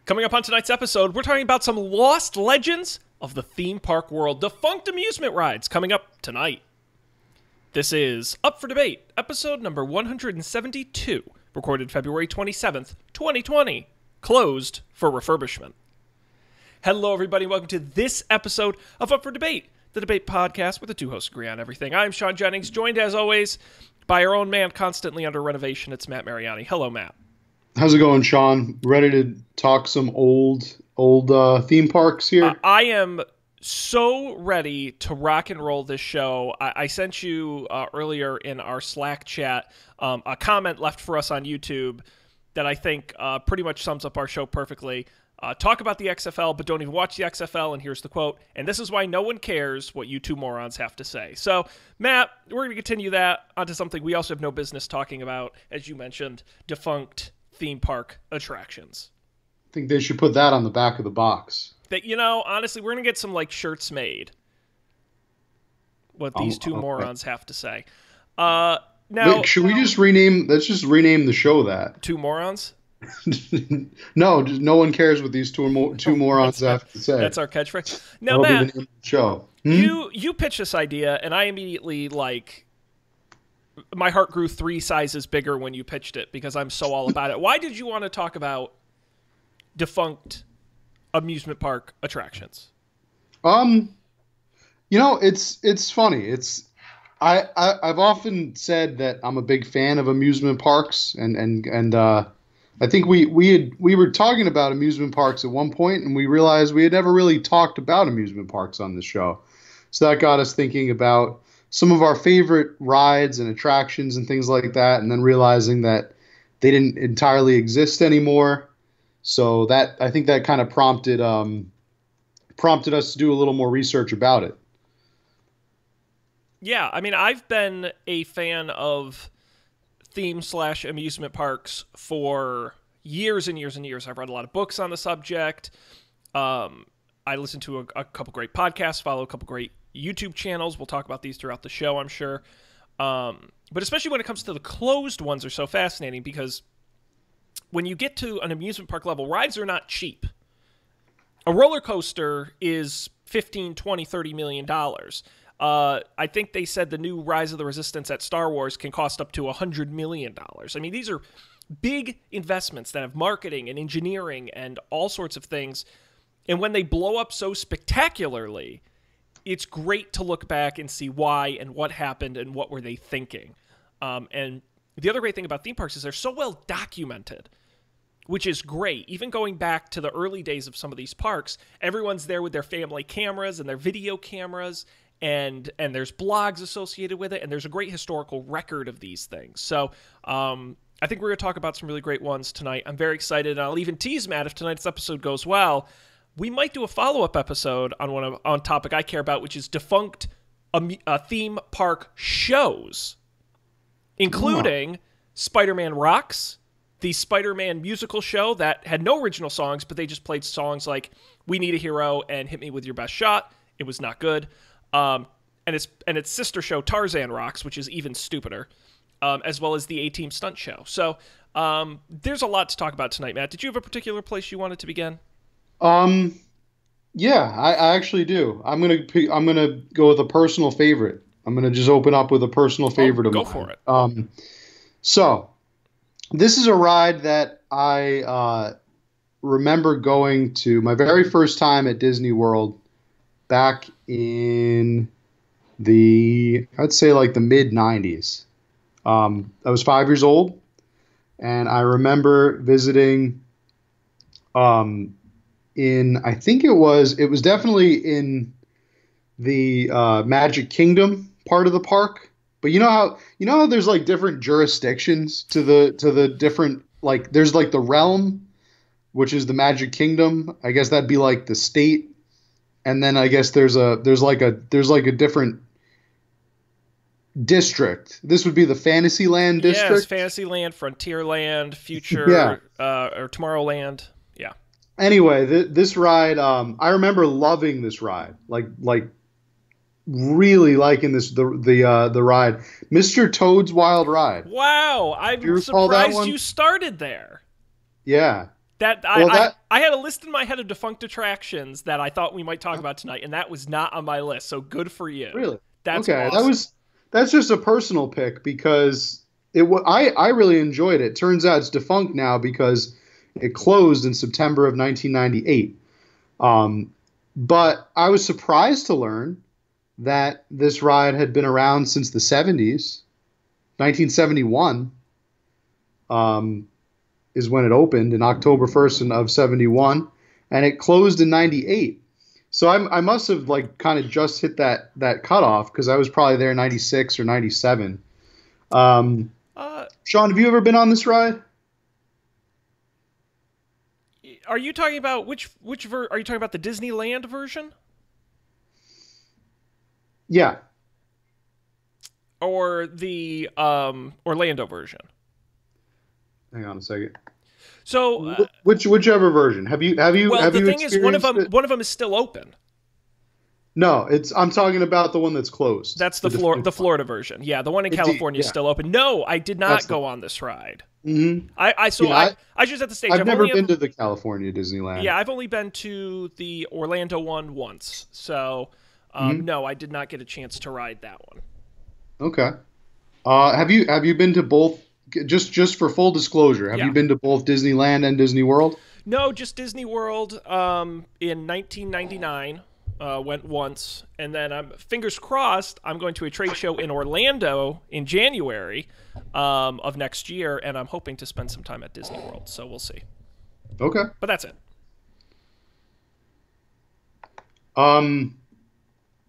Coming up on tonight's episode, we're talking about some lost legends of the theme park world. Defunct amusement rides coming up tonight. This is Up for Debate, episode number 172, recorded February 27th, 2020, closed for refurbishment. Hello, everybody. Welcome to this episode of Up for Debate, the debate podcast where the two hosts agree on everything. I'm Sean Jennings, joined as always by our own man constantly under renovation. It's Matt Mariani. Hello, Matt. How's it going, Sean? Ready to talk some old theme parks here? I am so ready to rock and roll this show. I sent you earlier in our Slack chat a comment left for us on YouTube that I think pretty much sums up our show perfectly. Talk about the XFL, but don't even watch the XFL, and here's the quote. And this is why no one cares what you two morons have to say. So, Matt, we're going to continue that onto something we also have no business talking about, as you mentioned, defunct theme park attractions. I think they should put that on the back of the box. That, you know, honestly, we're going to get some, like, shirts made. What these two morons have to say. Now, wait, should we just rename, let's just rename the show that. Two morons? No, just no one cares what these two morons have to say. That's our catchphrase. Now, That'll Matt, be the name of the show. You pitched this idea, and I immediately, like, my heart grew 3 sizes bigger when you pitched it because I'm so all about it. Why did you want to talk about defunct amusement park attractions? You know, it's funny. I've often said that I'm a big fan of amusement parks, and I think we were talking about amusement parks at one point, and we realized we had never really talked about amusement parks on the show. So that got us thinking about some of our favorite rides and attractions and things like that, and then realizing that they didn't entirely exist anymore. So that, I think that kind of prompted us to do a little more research about it. Yeah, I mean, I've been a fan of theme/amusement parks for years and years and years. I've read a lot of books on the subject. I listen to a couple great podcasts, follow a couple great YouTube channels. We'll talk about these throughout the show, I'm sure. But especially when it comes to the closed ones are so fascinating because when you get to an amusement park level, rides are not cheap. A roller coaster is $15, $20, $30 million. I think they said the new Rise of the Resistance at Star Wars can cost up to $100 million. I mean, these are big investments that have marketing and engineering and all sorts of things. And when they blow up so spectacularly, it's great to look back and see why and what happened and what were they thinking. And the other great thing about theme parks is they're so well documented, which is great. Even going back to the early days of some of these parks, everyone's there with their family cameras and their video cameras, and there's blogs associated with it, and there's a great historical record of these things. So I think we're going to talk about some really great ones tonight. I'm very excited, and I'll even tease, Matt, if tonight's episode goes well, we might do a follow-up episode on on topic I care about, which is defunct theme park shows, including Spider-Man Rocks, the Spider-Man musical show that had no original songs, but they just played songs like We Need a Hero and Hit Me With Your Best Shot. It was not good. And its sister show Tarzan Rocks, which is even stupider, as well as the A-Team stunt show. So there's a lot to talk about tonight, Matt. Did you have a particular place you wanted to begin? Yeah, I actually do. I'm gonna go with a personal favorite. I'm gonna just open up with a personal favorite of mine. Go for it. So this is a ride that I remember going to my very first time at Disney World back in I'd say like the mid 90s. I was 5 years old, and I remember visiting I think it was definitely in the Magic Kingdom part of the park. But you know how there's like different jurisdictions to the different, like there's like the realm, which is the Magic Kingdom. I guess that'd be like the state. And then I guess there's like a different district. This would be the Fantasyland district. Yes, Fantasyland, Frontierland, Future, or Tomorrowland. Yeah. Anyway, this ride, I remember loving this ride, like really liking the ride, Mr. Toad's Wild Ride. Wow, I'm surprised you started there. Yeah, That Well, that I had a list in my head of defunct attractions that I thought we might talk about tonight, and that was not on my list. So good for you. really That's okay. awesome. That's just a personal pick because I really enjoyed it. Turns out it's defunct now because it closed in September of 1998. But I was surprised to learn that this ride had been around since the 70s. 1971 is when it opened, in October 1st of 71, and it closed in 98. So I must have like kind of just hit that cutoff because I was probably there 96 or 97. Sean, have you ever been on this ride? Are you talking about are you talking about the Disneyland version Yeah. or the Orlando version? Hang on a second. So, Whichever version. Have the you thing is, one of experienced them it? one of them is still open. No, I'm talking about the one that's closed. That's The defunct one. Florida version. Yeah, the one in Indeed, California is yeah. still open. No, I did not That's go on this ride. Mhm. Yeah, I just at the stage. I've never only been to the California Disneyland. Yeah, I've only been to the Orlando one once. So, Mhm. no, I did not get a chance to ride that one. Okay. Have you been to both? Just for full disclosure, have Yeah. you been to both Disneyland and Disney World? No, just Disney World in 1999. Went once, and then I'm fingers crossed. I'm going to a trade show in Orlando in January of next year, and I'm hoping to spend some time at Disney World. So we'll see. Okay. But that's it.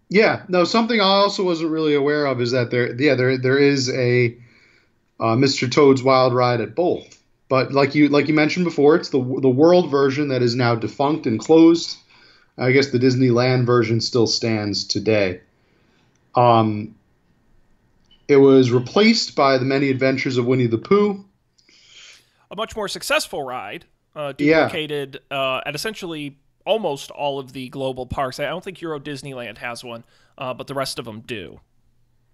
Yeah. No, something I also wasn't really aware of is that there is a Mr. Toad's Wild Ride at both. But like you mentioned before, it's the world version that is now defunct and closed. I guess the Disneyland version still stands today. Um, it was replaced by the Many Adventures of Winnie the Pooh. A much more successful ride, Yeah. duplicated at essentially almost all of the global parks. I don't think Euro Disneyland has one, but the rest of them do.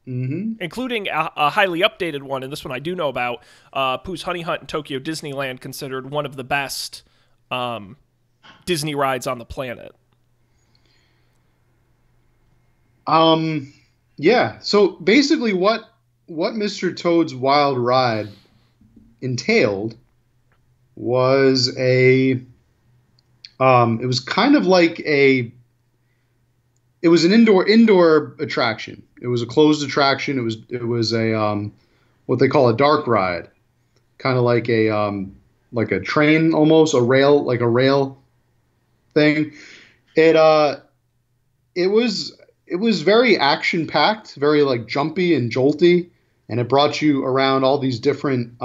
Hmm. Including a highly updated one, and this one I do know about, Pooh's Honey Hunt in Tokyo Disneyland, considered one of the best Disney rides on the planet. Yeah. So basically, what Mr. Toad's Wild Ride entailed was it was kind of like it was an indoor attraction. It was a closed attraction. It was a what they call a dark ride, kind of like a train, almost a rail thing. It it was it was very action packed, very like jumpy and jolty, and it brought you around all these different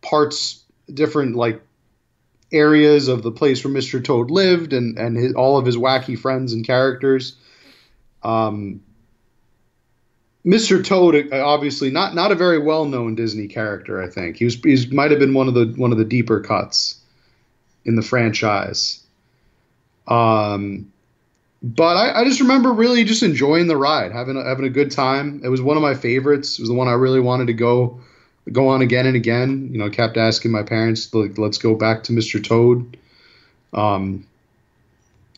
parts, different like areas of the place where Mr. Toad lived, and all of his wacky friends and characters. Um, Mr. Toad, obviously not a very well known Disney character. I think he's might have been one of the deeper cuts in the franchise. Um, but I just remember really just enjoying the ride, having a good time. It was one of my favorites. It was the one I really wanted to go on again and again. You know, kept asking my parents, like, let's go back to Mr. Toad. Um,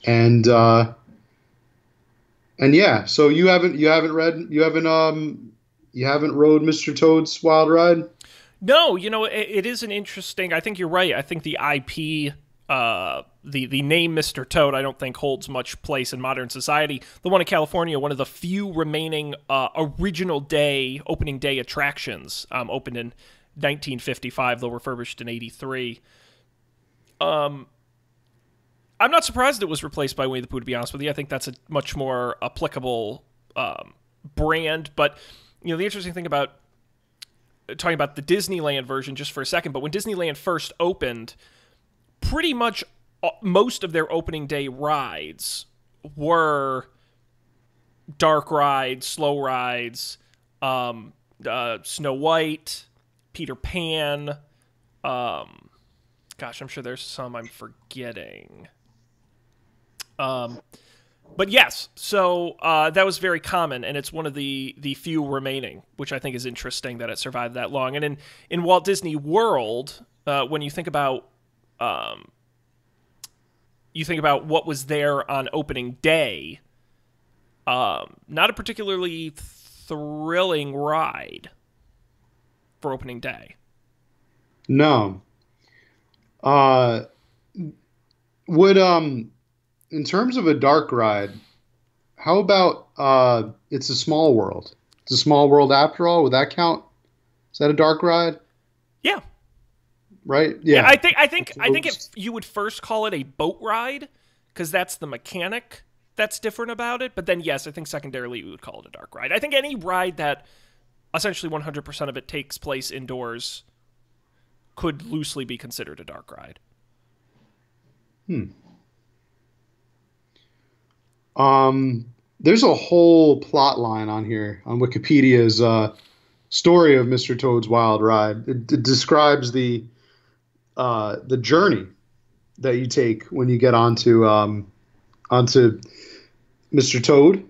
and yeah, so you haven't rode Mr. Toad's Wild Ride? No, it is an interesting. I think you're right. I think the IP, the name Mr. Toad, I don't think holds much place in modern society. The one in California, one of the few remaining original opening day attractions, opened in 1955, though refurbished in '83. I'm not surprised it was replaced by Winnie the Pooh, to be honest with you. I think that's a much more applicable brand. But, the interesting thing about talking about the Disneyland version just for a second, but when Disneyland first opened, pretty much most of their opening day rides were dark rides, slow rides, Snow White, Peter Pan. Gosh, I'm sure there's some I'm forgetting. But yes, so that was very common, and it's one of the few remaining, which I think is interesting that it survived that long. And in Walt Disney World, when um, you think about what was there on opening day. Not a particularly thrilling ride for opening day. No. Uh, would in terms of a dark ride, how about it's a small world? It's a small world after all. Would that count? Is that a dark ride? Yeah. Right? Yeah, Yeah. I think if you would first call it a boat ride, because that's the mechanic that's different about it. But then, yes, I think secondarily you would call it a dark ride. I think any ride that essentially 100% of it takes place indoors could loosely be considered a dark ride. Hmm. There's a whole plot line on here on Wikipedia's story of Mr. Toad's Wild Ride. It describes the journey that you take when you get onto Mr. Toad.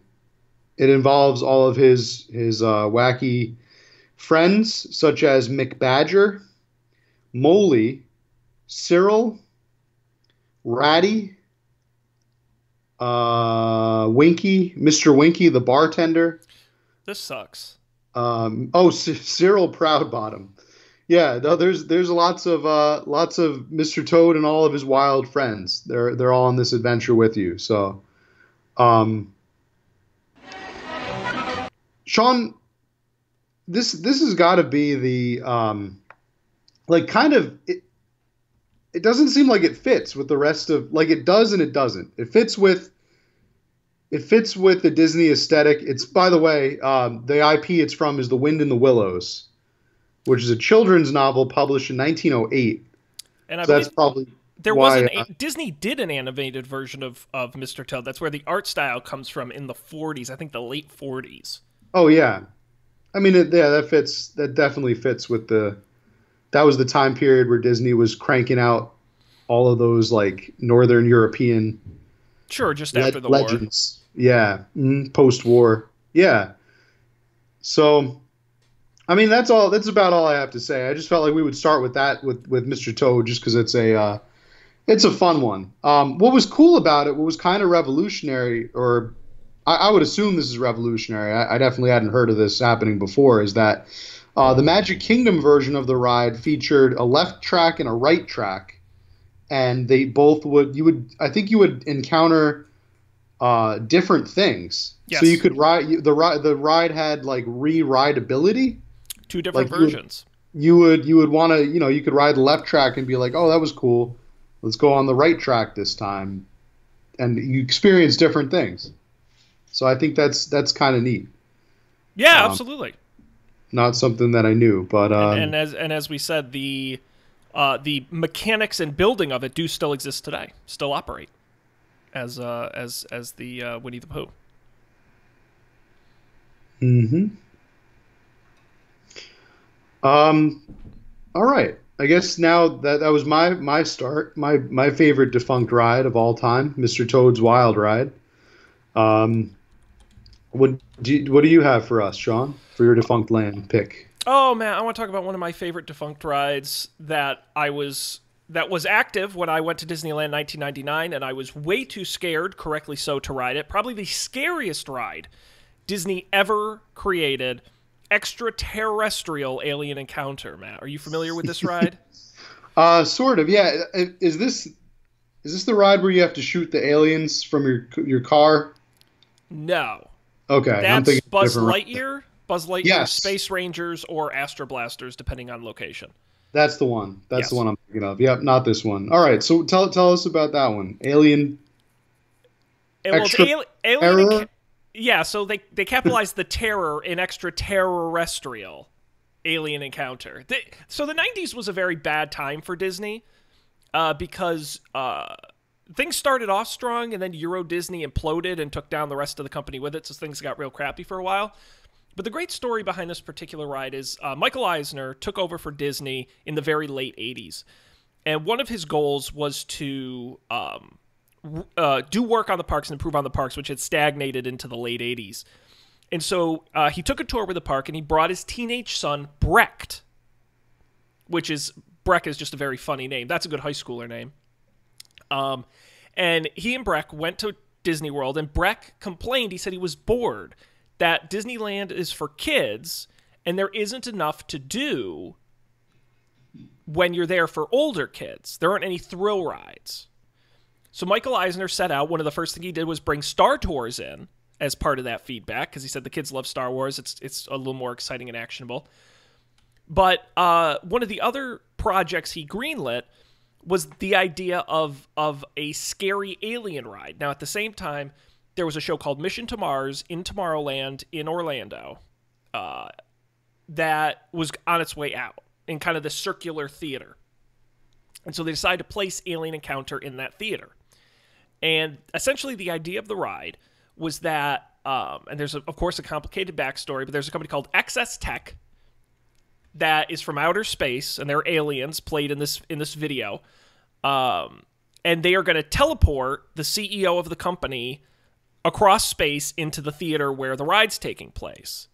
It involves all of his wacky friends, such as McBadger, Moley, Cyril, Ratty, Winky, Mr. Winky, the bartender. This sucks. Cyril Proudbottom. Yeah, no, there's lots of Mr. Toad and all of his wild friends. They're all on this adventure with you. So, Sean, this has got to be the like kind of it doesn't seem like it fits with the rest of like it does and it doesn't. It fits with the Disney aesthetic. It's, by the way, the IP it's from is The Wind in the Willows, which is a children's novel published in 1908. And I So believe that's probably there was why. Disney did an animated version of Mr. Toad. That's where the art style comes from in the 40s. I think the late 40s. Oh yeah, I mean, yeah, that fits. That definitely fits with the. That was the time period where Disney was cranking out all of those like Northern European Sure, just after the war. legends. Yeah, post-war. Yeah. So, I mean, that's all. That's about all I have to say. I just felt like we would start with that with Mr. Toad, just because it's a fun one. What was cool about it, what was kind of revolutionary, or I would assume this is revolutionary. I definitely hadn't heard of this happening before. Is that the Magic Kingdom version of the ride featured a left track and a right track, and they both would I think you would encounter different things. Yes. So you could ride the ride had like re-rideability. Two different Like versions. you would want to you could ride the left track and be like, oh, that was cool. Let's go on the right track this time, and you experience different things. So I think that's kind of neat. Yeah, absolutely. Not something that I knew, but and as we said, the mechanics and building of it do still exist today, still operate as the Winnie the Pooh. Mm-hmm. All right. I guess now that was my start, my favorite defunct ride of all time, Mr. Toad's Wild Ride. What do you have for us, Sean, for your defunct land pick? Oh man, I want to talk about one of my favorite defunct rides that was active when I went to Disneyland 1999, and I was way too scared, correctly so, to ride it. Probably the scariest ride Disney ever created. Extraterrestrial alien encounter. Matt, are you familiar with this ride? Sort of. Yeah. Is this the ride where you have to shoot the aliens from your car? No. Okay. I'm That's thinking Buzz different ride. Lightyear. Buzz Lightyear, Yes. Space Rangers, or Astro Blasters, depending on location. That's the one. That's Yes. the one I'm thinking of. Yep, not this one. All right. So tell us about that one. Alien. Well, it's Extra alien. terror? Yeah, so they capitalized the terror in extraterrestrial alien encounter. So the 90s was a very bad time for Disney because things started off strong, and then Euro Disney imploded and took down the rest of the company with it, so things got real crappy for a while. But the great story behind this particular ride is Michael Eisner took over for Disney in the very late 80s. And one of his goals was to do work on the parks and improve on the parks, which had stagnated into the late 80s. And so he took a tour with the park, and he brought his teenage son, Brecht, which is Breck is just a very funny name. That's a good high schooler name. And he and Breck went to Disney World, and Breck complained. He said he was bored, that Disneyland is for kids, and there isn't enough to do when you're there for older kids. There aren't any thrill rides. So Michael Eisner set out. One of the first things he did was bring Star Tours in as part of that feedback, because he said the kids love Star Wars. It's a little more exciting and actionable. But one of the other projects he greenlit was the idea of a scary alien ride. Now, at the same time, there was a show called Mission to Mars in Tomorrowland in Orlando that was on its way out in kind of the circular theater. And so they decided to place Alien Encounter in that theater. And essentially the idea of the ride was that, and there's, of course, a complicated backstory, but there's a company called XS Tech that is from outer space, and they're aliens played in this video. And they are going to teleport the CEO of the company across space into the theater where the ride's taking place.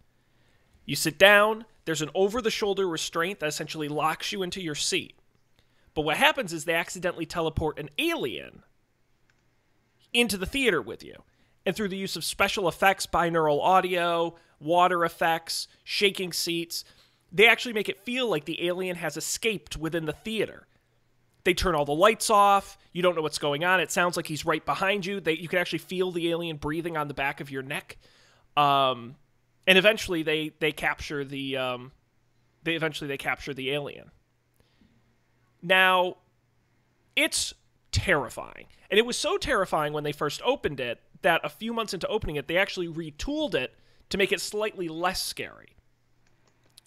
You sit down, there's an over-the-shoulder restraint that essentially locks you into your seat. But what happens is they accidentally teleport an alien into the theater with you. And through the use of special effects, binaural audio, water effects, shaking seats, they actually make it feel like the alien has escaped within the theater. They turn all the lights off. You don't know what's going on. It sounds like he's right behind you. You can actually feel the alien breathing on the back of your neck. And eventually they capture the alien. Now, it's terrifying. And it was so terrifying when they first opened it that a few months into opening it, they actually retooled it to make it slightly less scary.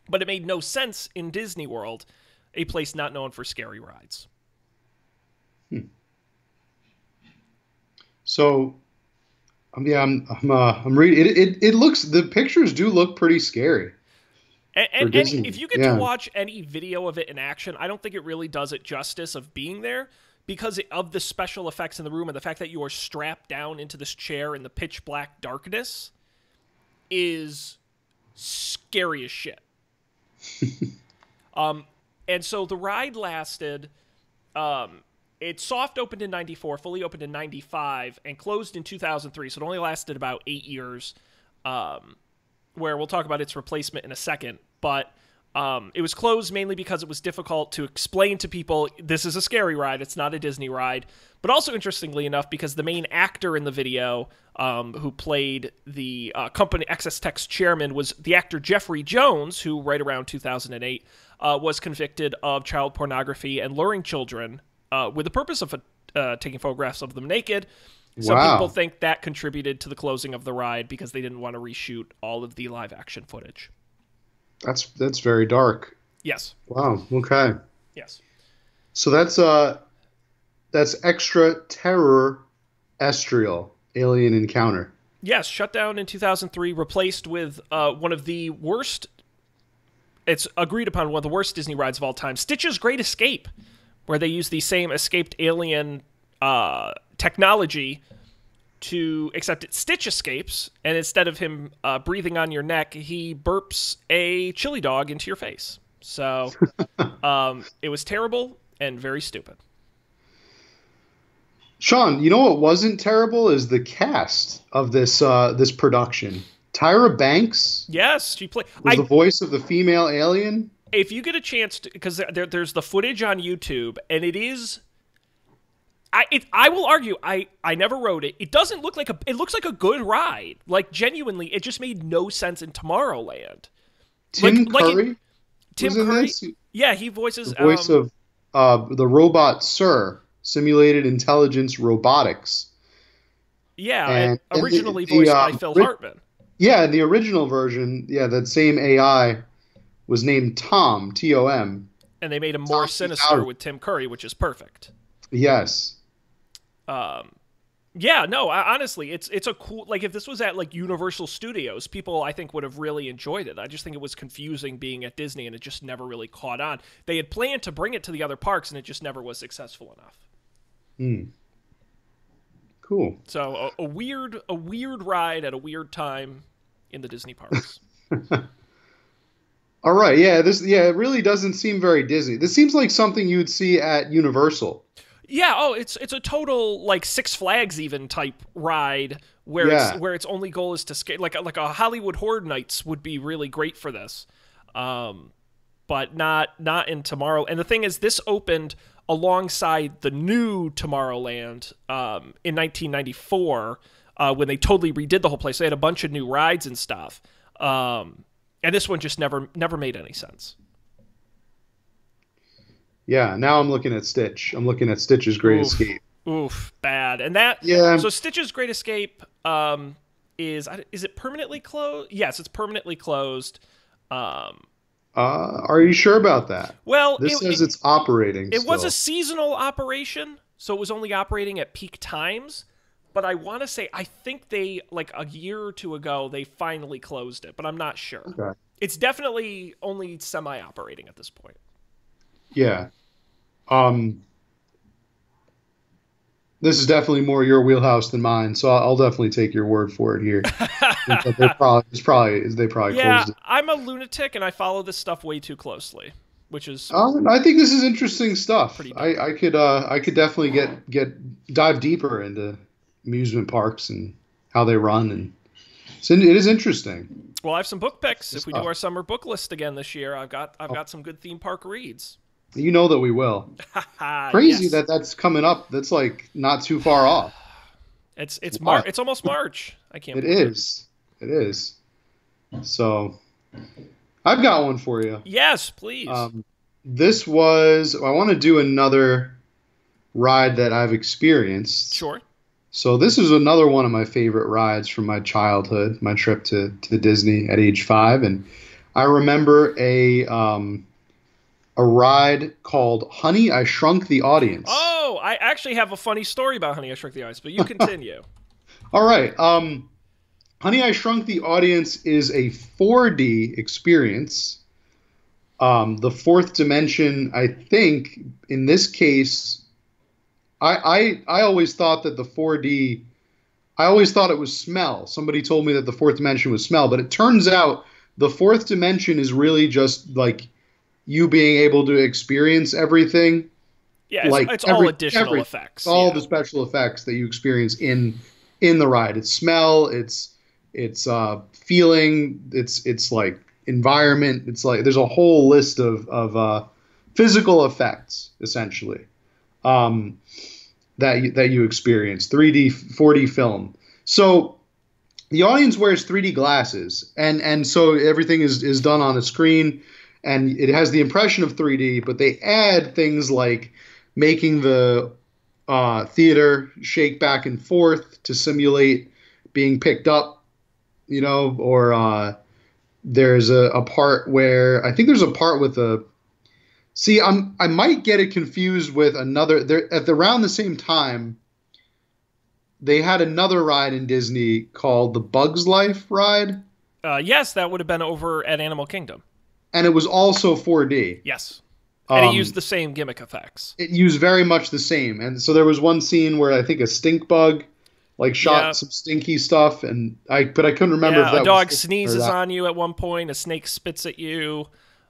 But it made no sense in Disney World, a place not known for scary rides. So, yeah, I'm reading it. It looks, the pictures do look pretty scary. And if you get to watch any video of it in action, I don't think it really does it justice of being there, because of the special effects in the room and the fact that you are strapped down into this chair in the pitch black darkness is scary as shit. And so the ride lasted, it soft opened in 94, fully opened in 95, and closed in 2003. So it only lasted about 8 years, where we'll talk about its replacement in a second. But it was closed mainly because it was difficult to explain to people, this is a scary ride, it's not a Disney ride. But also, interestingly enough, because the main actor in the video, who played the company XS Tech's chairman, was the actor Jeffrey Jones, who right around 2008 was convicted of child pornography and luring children with the purpose of taking photographs of them naked. Some people think that contributed to the closing of the ride because they didn't want to reshoot all of the live action footage. That's very dark. Yes. Wow. Okay. Yes. So that's extraterrestrial alien encounter. Yes, shut down in 2003, replaced with one of the worst, it's agreed upon one of the worst Disney rides of all time, Stitch's Great Escape, where they use the same escaped alien technology except Stitch escapes, and instead of him breathing on your neck, he burps a chili dog into your face. So it was terrible and very stupid. Sean, you know what wasn't terrible is the cast of this production. Tyra Banks, yes, she was the voice of the female alien. If you get a chance to, because there's the footage on YouTube, and it is, I will argue, I never rode it. It doesn't look like it looks like a good ride. Like, genuinely, it just made no sense in Tomorrowland. Tim Curry? Tim Curry? Yeah, he voices the voice of the robot Sir, Simulated Intelligence Robotics. Yeah, and originally voiced by Phil Hartman. Yeah, in the original version, that same AI was named Tom, T-O-M. And they made him more sinister with Tim Curry, which is perfect. Yes. Yeah, no, honestly, it's a cool, like, if this was at, like, Universal Studios, people, I think, would have really enjoyed it. I just think it was confusing being at Disney, and it just never really caught on. They had planned to bring it to the other parks, and it just never was successful enough. Cool. So, a weird ride at a weird time in the Disney parks. All right, yeah, it really doesn't seem very Disney. This seems like something you'd see at Universal. Yeah, oh, it's a total like Six Flags even type ride Yeah. where its only goal is to skate like a Hollywood Horror Nights would be really great for this. Um but not in Tomorrow. And the thing is, this opened alongside the new Tomorrowland in 1994 when they totally redid the whole place. They had a bunch of new rides and stuff, and this one just never made any sense. Yeah, now I'm looking at Stitch. I'm looking at Stitch's Great Oof, Escape. oof, bad. And that Yeah. so Stitch's Great Escape is it permanently closed? Yes, it's permanently closed. Um, Are you sure about that? well, This says it's operating it was a still. seasonal operation, so it was only operating at peak times. But I want to say, I think they, like a year or two ago, they finally closed it, but I'm not sure. Okay. It's definitely only semi operating at this point. Yeah. Um, this is definitely more your wheelhouse than mine, so I'll definitely take your word for it here. But they probably Yeah, closed it. I'm a lunatic and I follow this stuff way too closely, which is I think this is interesting stuff. pretty bad. I could definitely get dive deeper into amusement parks and how they run, and it is interesting Well, I have some book picks. If we do stuff. our summer book list again this year, I've got some good theme park reads. You know that we will. Haha, Crazy yes. that that's coming up. That's like not too far off. Wow. It's almost March. I can't It believe it. is. It is. So I've got one for you. Yes, please. Um, this was, I want to do another ride that I've experienced. Sure. So this is another one of my favorite rides from my childhood, my trip to Disney at age 5. And I remember a ride called Honey, I Shrunk the Audience. Oh, I actually have a funny story about Honey I Shrunk the Ice, but you continue. All right. Honey, I Shrunk the Audience is a 4D experience. The fourth dimension, I think, in this case, I always thought that the 4D, I always thought it was smell. Somebody told me that the fourth dimension was smell, but it turns out the fourth dimension is really just like you being able to experience everything, Yeah, like it's all additional effects. all Yeah. the special effects that you experience in the ride. It's smell, it's feeling, it's like environment. It's like there's a whole list of physical effects essentially um, that you experience. 3D, 4D film. So the audience wears 3D glasses, and so everything is done on a screen, and it has the impression of 3D, but they add things like making the theater shake back and forth to simulate being picked up, or there's a part where I think there's a part with a. See, I might get it confused with another. There at around the same time, they had another ride in Disney called the Bugs Life ride, Yes, that would have been over at Animal Kingdom. and it was also 4D. Yes. And it Um, used the same gimmick effects. it used very much the same, and so there was one scene where I think a stink bug like shot Yeah. some stinky stuff, but I couldn't remember if Yeah, that a dog was sneezes that. on you at one point, a snake spits at you.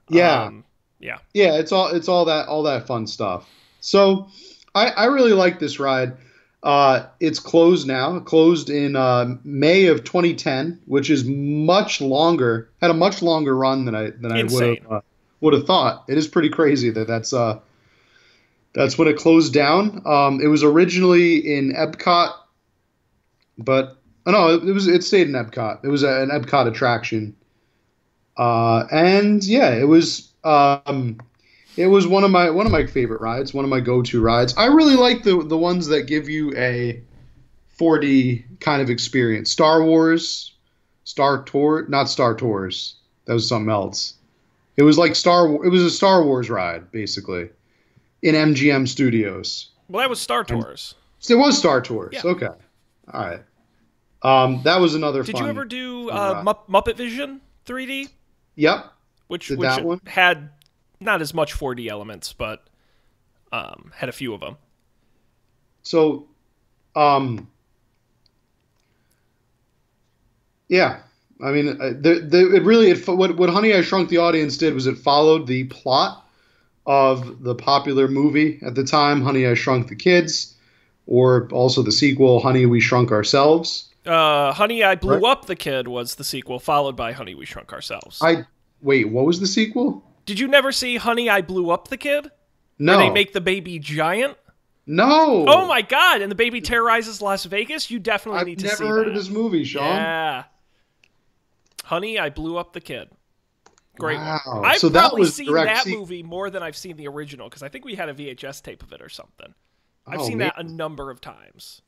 Yeah, Yeah. yeah, it's all that fun stuff. So I really like this ride. It's closed now. It closed in May of 2010, which is much longer. Had a much longer run than I Insane. would have thought. It is pretty crazy that's when it closed down. It was originally in Epcot, but no, it stayed in Epcot. It was an Epcot attraction, and yeah, it was. It was one of my favorite rides, one of my go-to rides. I really like the ones that give you a 4D kind of experience. Star Wars, Star Tour, not Star Tours. That was something else. It was like It was a Star Wars ride basically in MGM Studios. Well, that was Star And Tours. it was Star Tours. Yeah. Okay, all right. That was another Did fun. you ever do fun ride. Muppet Vision 3D? Yep. Which Did that one? had not as much 4D elements, but had a few of them. So, yeah. I mean, it really what Honey I Shrunk the Audience did was it followed the plot of the popular movie at the time, Honey I Shrunk the Kids, or also the sequel, Honey We Shrunk Ourselves. Honey, I Right? Blew Up the Kid was the sequel, followed by Honey, We Shrunk Ourselves. I Wait, what was the sequel? Did you never see Honey, I Blew Up the Kid? No, Where they make the baby giant? no. Oh my god, and the baby terrorizes Las Vegas? You definitely need to see that. I've never heard of this movie, Sean. Yeah. Honey, I Blew Up the Kid. Great Wow. one. I've So that probably was seen direct that movie more than I've seen the original, because I think we had a VHS tape of it or something. I've seen that a number of times.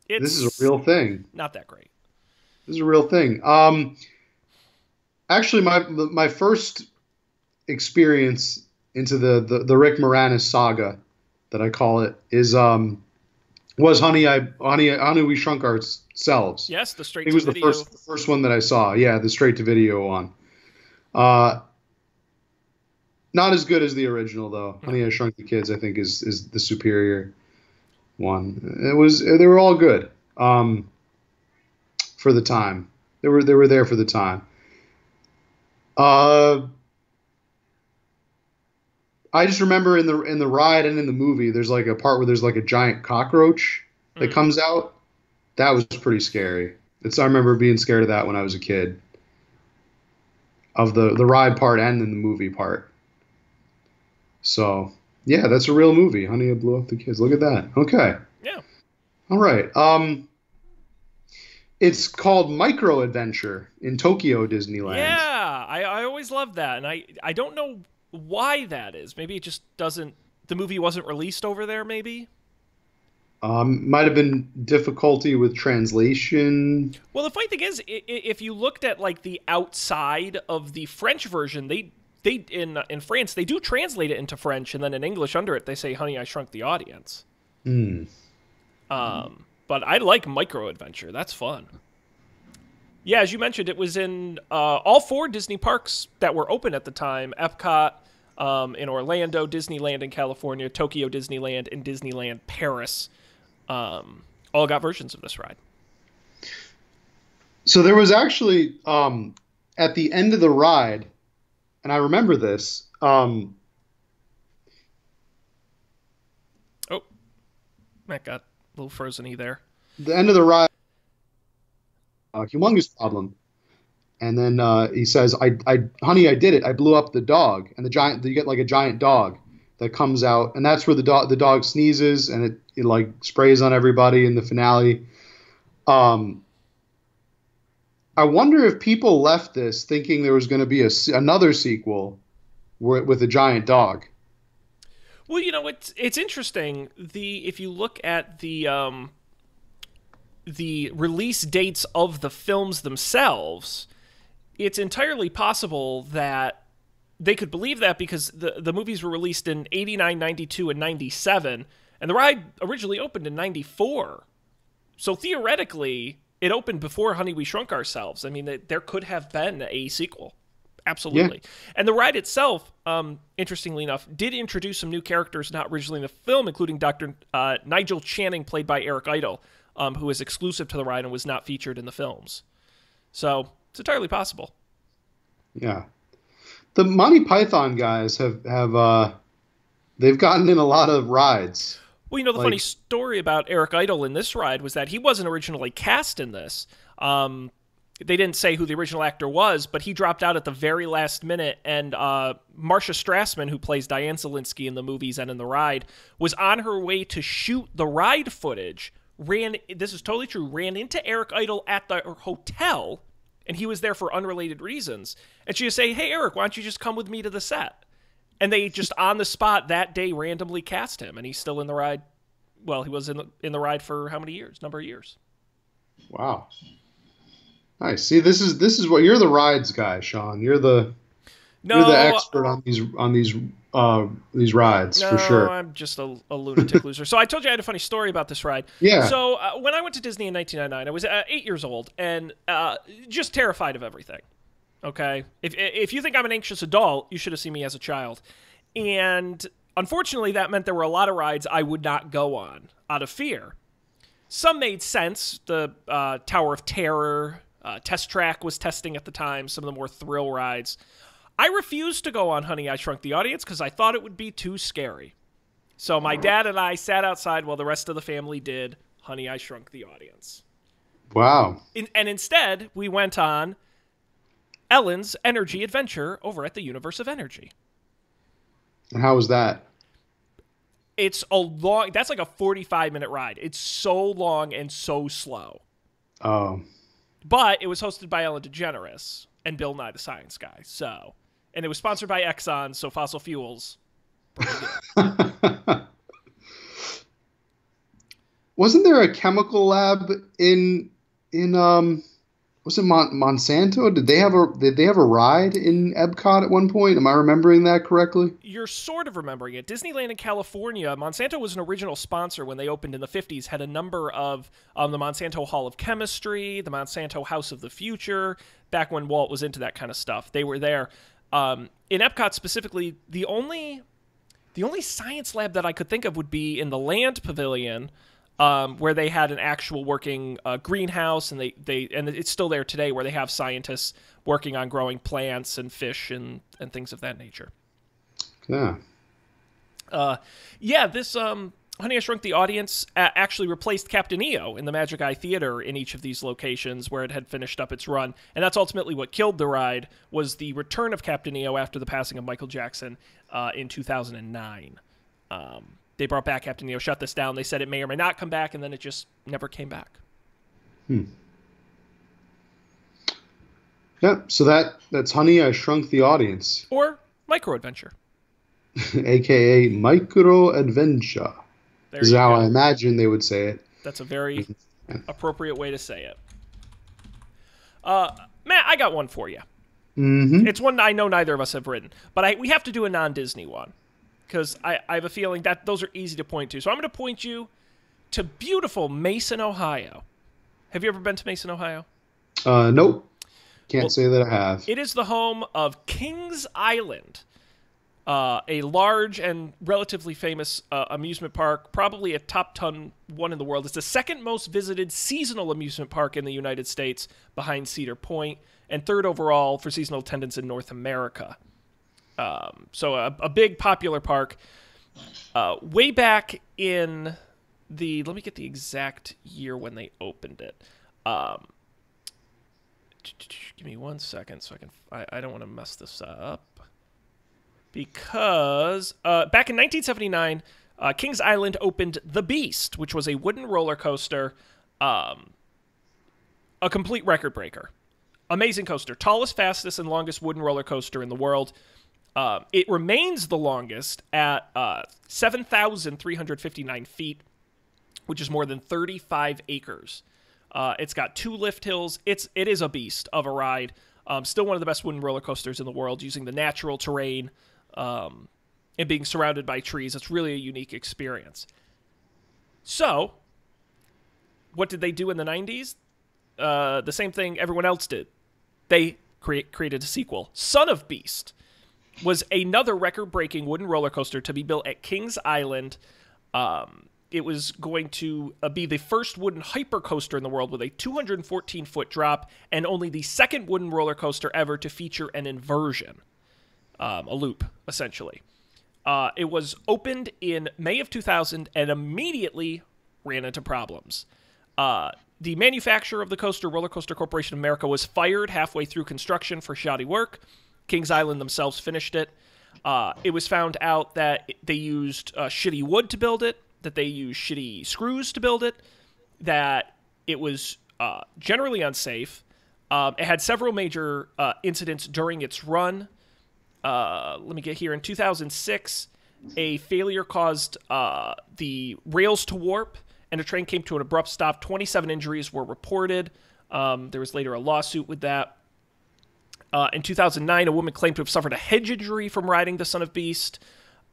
This is a real thing. Not that great. This is a real thing. Actually, my first experience into the Rick Moranis saga, that I call it, is was Honey We Shrunk Ourselves. Yes, the straight It to was video. the first one that I saw. Yeah, the straight to video one. Not as good as the original though. Honey I Shrunk the Kids, I think, is the superior one. They were all good for the time. They were there for the time. I just remember in the ride and in the movie, there's like a part where there's like a giant cockroach that comes out. That was pretty scary. I remember being scared of that when I was a kid. Of the ride part and then the movie part. So yeah, that's a real movie. Honey, I Blew Up the Kids. Look at that. Okay. Yeah. All right. It's called Micro Adventure in Tokyo Disneyland. Yeah, I always loved that, and I don't know why that is. Maybe it just doesn't. The movie wasn't released over there. Maybe. Might have been difficulty with translation. Well, the funny thing is, if you looked at like the outside of the French version, they in France they do translate it into French, and then in English under it they say "Honey, I Shrunk the Audience." But I like Micro Adventure. That's fun. Yeah, as you mentioned, it was in all 4 Disney parks that were open at the time: Epcot in Orlando, Disneyland in California, Tokyo Disneyland, and Disneyland Paris. All got versions of this ride. So there was actually at the end of the ride, and I remember this. Oh, that got a little frozen-y there. The end of the ride, humongous problem. And then he says, honey, I did it. I blew up the dog." And you get like a giant dog that comes out, and that's where the dog sneezes, and it like sprays on everybody in the finale. I wonder if people left this thinking there was going to be another sequel with a giant dog. Well, it's interesting. If you look at the release dates of the films themselves, it's entirely possible that they could believe that because the movies were released in 89, 92, and 97, and the ride originally opened in 94. So theoretically, it opened before Honey, We Shrunk Ourselves. I mean, there could have been a sequel. Absolutely. Yeah. And the ride itself, interestingly enough, did introduce some new characters not originally in the film, including Dr. Nigel Channing, played by Eric Idle, who is exclusive to the ride and was not featured in the films. So it's entirely possible. Yeah. The Monty Python guys have they've gotten in a lot of rides. Well, the funny story about Eric Idle in this ride was that he wasn't originally cast in this. They didn't say who the original actor was, but he dropped out at the very last minute, and Marcia Strassman, who plays Diane Zelinsky in the movies and in the ride, was on her way to shoot the ride footage, this is totally true, ran into Eric Idle at the hotel, and he was there for unrelated reasons. And she would say, "Hey, Eric, why don't you just come with me to the set?" And they just on the spot that day randomly cast him, and he's still in the ride. Well, he was in the ride for how many years? Number of years. Wow. Nice. See, this is what you're the rides guy, Sean. You're the expert on these rides for sure. I'm just a lunatic loser. So I told you I had a funny story about this ride. Yeah. So when I went to Disney in 1999, I was 8 years old and just terrified of everything. Okay, if you think I'm an anxious adult, you should have seen me as a child. And unfortunately, that meant there were a lot of rides I would not go on out of fear. Some made sense. The Tower of Terror, Test Track was testing at the time, some of the more thrill rides. I refused to go on Honey, I Shrunk the Audience because I thought it would be too scary. So my dad and I sat outside while the rest of the family did Honey, I Shrunk the Audience. Wow. And instead, we went on Ellen's Energy Adventure over at the Universe of Energy. And how was that? It's that's like a 45-minute ride. It's so long and so slow. Oh. But it was hosted by Ellen DeGeneres and Bill Nye the Science Guy. So, and it was sponsored by Exxon, so fossil fuels. Wasn't there a chemical lab in was it Monsanto? Did they have a ride in Epcot at one point? Am I remembering that correctly? You're sort of remembering it. Disneyland in California, Monsanto was an original sponsor when they opened in the 50s, had a number of the Monsanto Hall of Chemistry, the Monsanto House of the Future, back when Walt was into that kind of stuff. They were there. In Epcot specifically, the only science lab that I could think of would be in the Land Pavilion, where they had an actual working greenhouse, and and it's still there today, where they have scientists working on growing plants and fish and things of that nature. Yeah. This Honey, I Shrunk the Audience actually replaced Captain EO in the Magic Eye Theater in each of these locations where it had finished up its run, and that's ultimately what killed the ride, was the return of Captain EO after the passing of Michael Jackson in 2009. They brought back Captain EO, shut this down. They said it may or may not come back, and then it just never came back. Yeah, so that's Honey, I Shrunk the Audience. Or Micro Adventure. A.K.A. Micro Adventure. This is how go. I imagine they would say it. That's a very appropriate way to say it. Matt, I got one for you. Mm-hmm. It's one I know neither of us have written, but we have to do a non-Disney one, because I have a feeling that those are easy to point to. So I'm going to point you to beautiful Mason, Ohio. Have you ever been to Mason, Ohio? Nope. Can't say that I have. It is the home of Kings Island, a large and relatively famous amusement park, probably a top 10 one in the world. It's the second most visited seasonal amusement park in the United States, behind Cedar Point, and third overall for seasonal attendance in North America. So a big popular park. Way back in let me get the exact year when they opened it. Give me 1 second so I don't want to mess this up. Because back in 1979, Kings Island opened The Beast, which was a wooden roller coaster, a complete record breaker. Amazing coaster. Tallest, fastest, and longest wooden roller coaster in the world. It remains the longest at 7,359 feet, which is more than 35 acres. It's got 2 lift hills. It is a beast of a ride. Still one of the best wooden roller coasters in the world, using the natural terrain and being surrounded by trees. It's really a unique experience. So, what did they do in the 90s? The same thing everyone else did. They created a sequel. Son of Beast was another record-breaking wooden roller coaster to be built at Kings Island. It was going to be the first wooden hypercoaster in the world with a 214-foot drop, and only the second wooden roller coaster ever to feature an inversion, a loop, essentially. It was opened in May of 2000 and immediately ran into problems. The manufacturer of the coaster, Roller Coaster Corporation of America, was fired halfway through construction for shoddy work. Kings Island themselves finished it. It was found out that they used shitty wood to build it, that they used shitty screws to build it, that it was generally unsafe. It had several major incidents during its run. Let me get here. In 2006, a failure caused the rails to warp, and the train came to an abrupt stop. 27 injuries were reported. There was later a lawsuit with that. In 2009, a woman claimed to have suffered a head injury from riding the Son of Beast.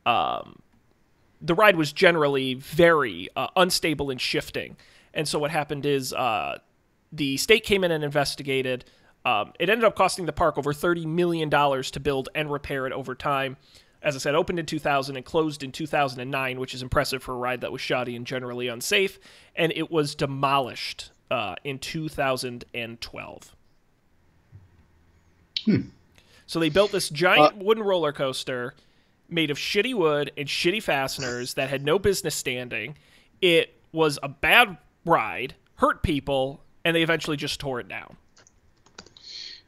The ride was generally very unstable and shifting. And so what happened is the state came in and investigated. It ended up costing the park over $30 million to build and repair it over time. As I said, opened in 2000 and closed in 2009, which is impressive for a ride that was shoddy and generally unsafe. And it was demolished in 2012. So they built this giant wooden roller coaster made of shitty wood and shitty fasteners that had no business standing. It was a bad ride, hurt people, and they eventually just tore it down.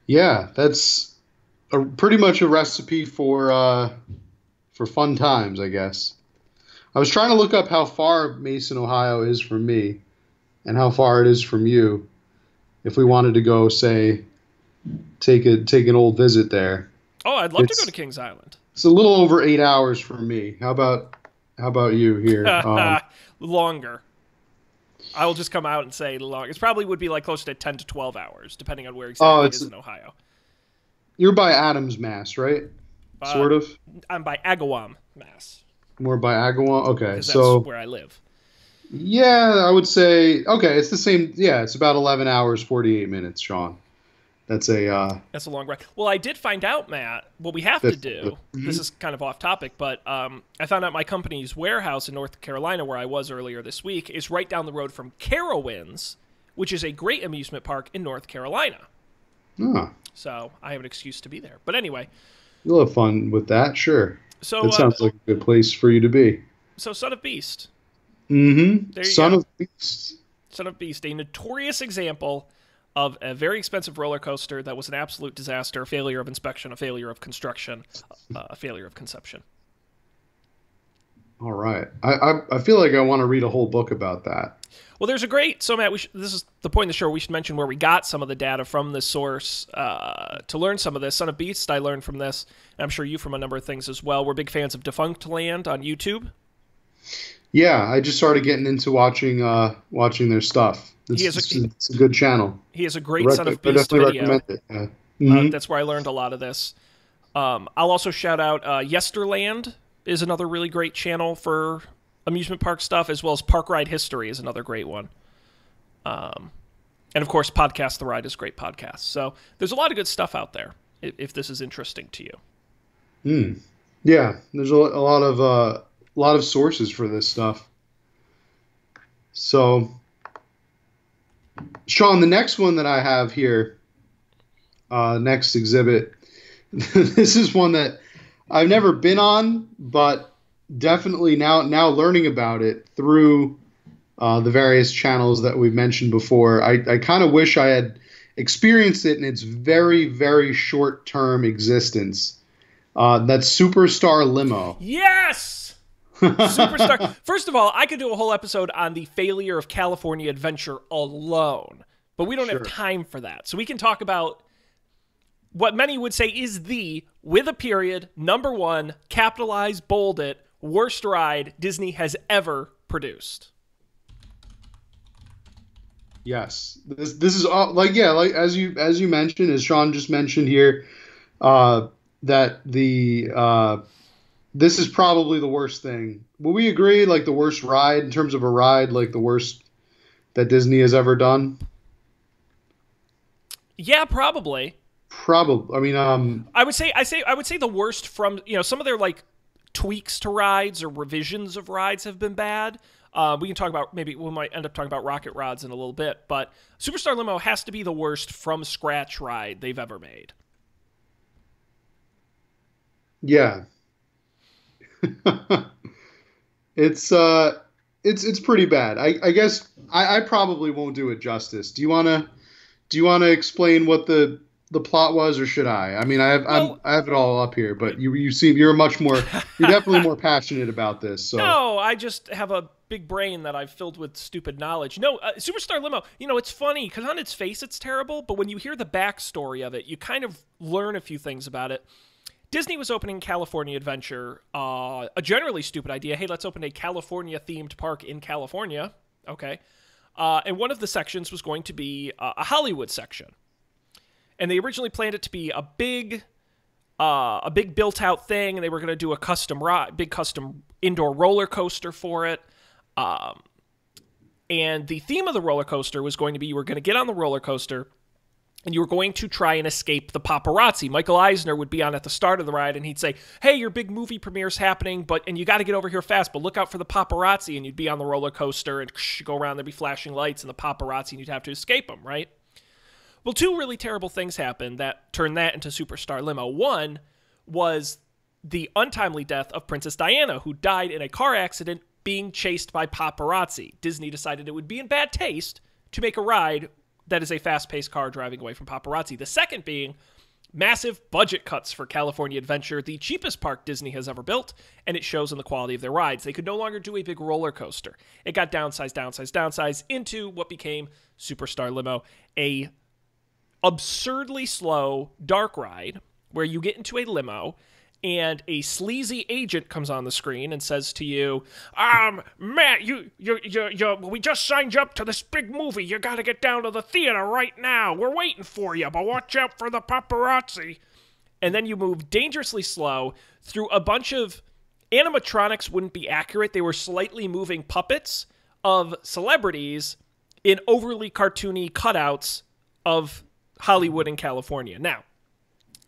Yeah, that's pretty much a recipe for fun times, I guess. I was trying to look up how far Mason, Ohio is from me and how far it is from you if we wanted to go, say, take an old visit there. Oh, I'd love to go to Kings Island. It's a little over 8 hours from me. How about you here? Longer. I will just come out and say longer. It probably would be like close to 10 to 12 hours, depending on where exactly it is in Ohio. You're by Adams, Mass, right? Sort of? I'm by Agawam, Mass. More by Agawam? Okay, that's where I live. Yeah, I would say, okay, it's the same. Yeah, it's about 11 hours, 48 minutes, Sean. That's a long ride. Well, I did find out, Matt, what we have to do. This is kind of off topic, but I found out my company's warehouse in North Carolina, where I was earlier this week, is right down the road from Carowinds, which is a great amusement park in North Carolina. Ah. So I have an excuse to be there. But anyway. You'll have fun with that, sure. So that sounds like a good place for you to be. So Son of Beast. Mm-hmm. Son of Beast. Son of Beast, a notorious example of a very expensive roller coaster that was an absolute disaster, a failure of inspection, a failure of construction, a failure of conception. All right. I feel like I want to read a whole book about that. Well, there's a great... So, Matt, this is the point of the show. We should mention where we got some of the data from this source to learn some of this. Son of Beast, I learned from this. And I'm sure you from a number of things as well. We're big fans of Defunct Land on YouTube. Yeah, I just started getting into watching their stuff. It's a good channel. He has a great Son of Beast video. Recommend it. Yeah. Mm-hmm. That's where I learned a lot of this. I'll also shout out Yesterland is another really great channel for amusement park stuff, as well as Park Ride History is another great one. And of course, Podcast The Ride is a great podcast. So there's a lot of good stuff out there if this is interesting to you. Yeah, there's a lot of sources for this stuff. So, Sean, the next one that I have here, next exhibit, this is one that I've never been on, but definitely now learning about it through the various channels that we've mentioned before. I kind of wish I had experienced it in its very, very short-term existence. That's Superstar Limo. Yes! Superstar. First of all, I could do a whole episode on the failure of California Adventure alone, but we don't have time for that. So we can talk about what many would say is the, with a period, number one, capitalize, bold it, worst ride Disney has ever produced. Yes, this is all, like as you mentioned, as Sean just mentioned here, that this is probably the worst thing. Will we agree? Like the worst ride in terms of a ride, like the worst that Disney has ever done? Yeah, probably. Probably. I mean, I would say the worst from, some of their like tweaks to rides or revisions of rides have been bad. We can talk about, maybe we might end up talking about Rocket Rods in a little bit, but Superstar Limo has to be the worst from scratch ride they've ever made. Yeah. It's pretty bad. I guess I probably won't do it justice. Do you wanna explain what the plot was, or should I? I mean, I have it all up here, but you seem you're definitely more passionate about this. So no, I just have a big brain that I've filled with stupid knowledge. No, Superstar Limo. It's funny because on its face it's terrible, but when you hear the backstory of it, you kind of learn a few things about it. Disney was opening California Adventure, a generally stupid idea. Hey, let's open a California-themed park in California. Okay. And one of the sections was going to be a Hollywood section. And they originally planned it to be a big built-out thing, and they were going to do a big custom indoor roller coaster for it. And the theme of the roller coaster was going to be you were going to get on the roller coaster, and you were going to try and escape the paparazzi. Michael Eisner would be on at the start of the ride, and he'd say, hey, your big movie premiere's happening, and you got to get over here fast, but look out for the paparazzi, and you'd be on the roller coaster, and go around, there'd be flashing lights, and the paparazzi, and you'd have to escape them, right? Well, two really terrible things happened that turned that into Superstar Limo. One was the untimely death of Princess Diana, who died in a car accident being chased by paparazzi. Disney decided it would be in bad taste to make a ride that is a fast-paced car driving away from paparazzi. The second being massive budget cuts for California Adventure, the cheapest park Disney has ever built, and it shows in the quality of their rides. They could no longer do a big roller coaster. It got downsized into what became Superstar Limo, a absurdly slow dark ride where you get into a limo and a sleazy agent comes on the screen and says to you, Matt, we just signed you up to this big movie. You got to get down to the theater right now. We're waiting for you, but watch out for the paparazzi. And then you move dangerously slow through a bunch of animatronics wouldn't be accurate. They were slightly moving puppets of celebrities in overly cartoony cutouts of Hollywood and California. Now,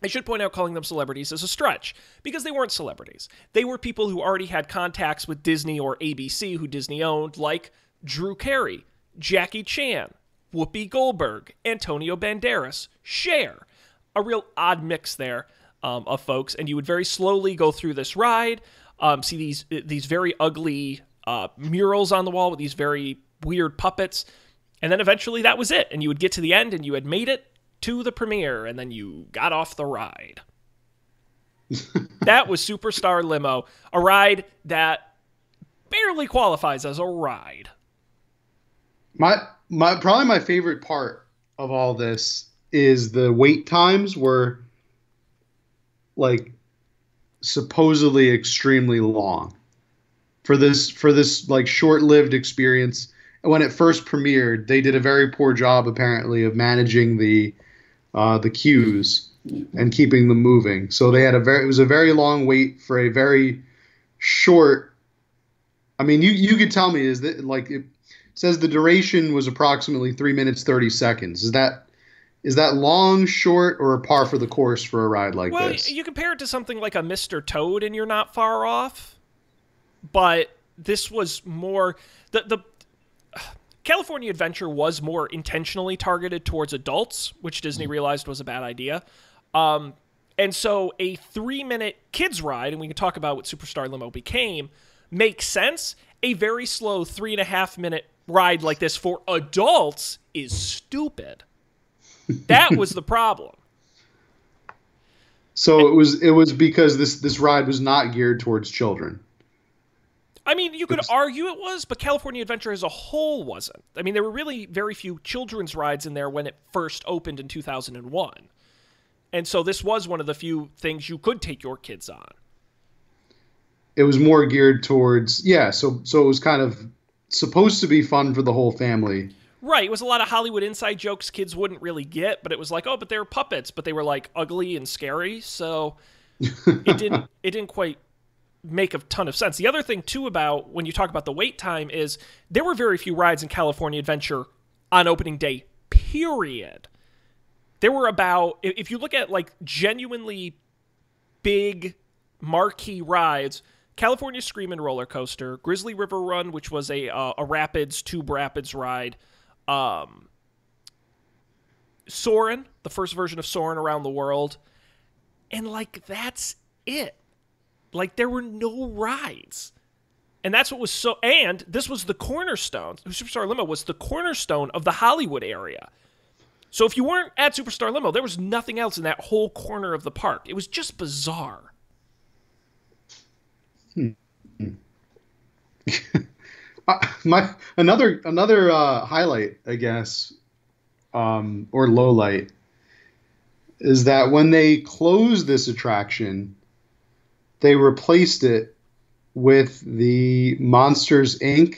I should point out calling them celebrities is a stretch, because they weren't celebrities. They were people who already had contacts with Disney or ABC, who Disney owned, like Drew Carey, Jackie Chan, Whoopi Goldberg, Antonio Banderas, Cher. A real odd mix there of folks, and you would very slowly go through this ride, see these very ugly murals on the wall with these very weird puppets, and then eventually that was it, and you would get to the end and you had made it to the premiere, and then you got off the ride. That was Superstar Limo, a ride that barely qualifies as a ride. Probably my favorite part of all this is the wait times were like supposedly extremely long for this like short-lived experience. And when it first premiered, they did a very poor job apparently of managing the queues and keeping them moving. So they had it was a very long wait for a very short. I mean, you could tell me, is that like it says the duration was approximately 3 minutes 30 seconds. Is that long, short, or a par for the course for a ride like this? Well, you compare it to something like a Mr. Toad and you're not far off. But this was more the California Adventure was more intentionally targeted towards adults, which Disney realized was a bad idea. And so a 3-minute kids ride, and we can talk about what Superstar Limo became, makes sense. A very slow 3.5-minute ride like this for adults is stupid. That was the problem. So it was because this ride was not geared towards children. I mean, you could argue it was, but California Adventure as a whole wasn't. I mean, there were really very few children's rides in there when it first opened in 2001. And so this was one of the few things you could take your kids on. It was more geared towards, so it was kind of supposed to be fun for the whole family. Right. It was a lot of Hollywood inside jokes kids wouldn't really get, but it was like, oh, but they were puppets, but they were like ugly and scary. So it didn't quite make a ton of sense. The other thing too about when you talk about the wait time is there were very few rides in California Adventure on opening day, period. There were about, if you look at like genuinely big marquee rides, California Screamin' Roller Coaster, Grizzly River Run, which was a tube rapids ride, Soarin', the first version of Soarin' around the world, and like that's it. Like, there were no rides. And that's what was so... And this was the cornerstone. Superstar Limo was the cornerstone of the Hollywood area. So if you weren't at Superstar Limo, there was nothing else in that whole corner of the park. It was just bizarre. Another highlight, I guess, or low light, is that when they closed this attraction, they replaced it with the Monsters, Inc.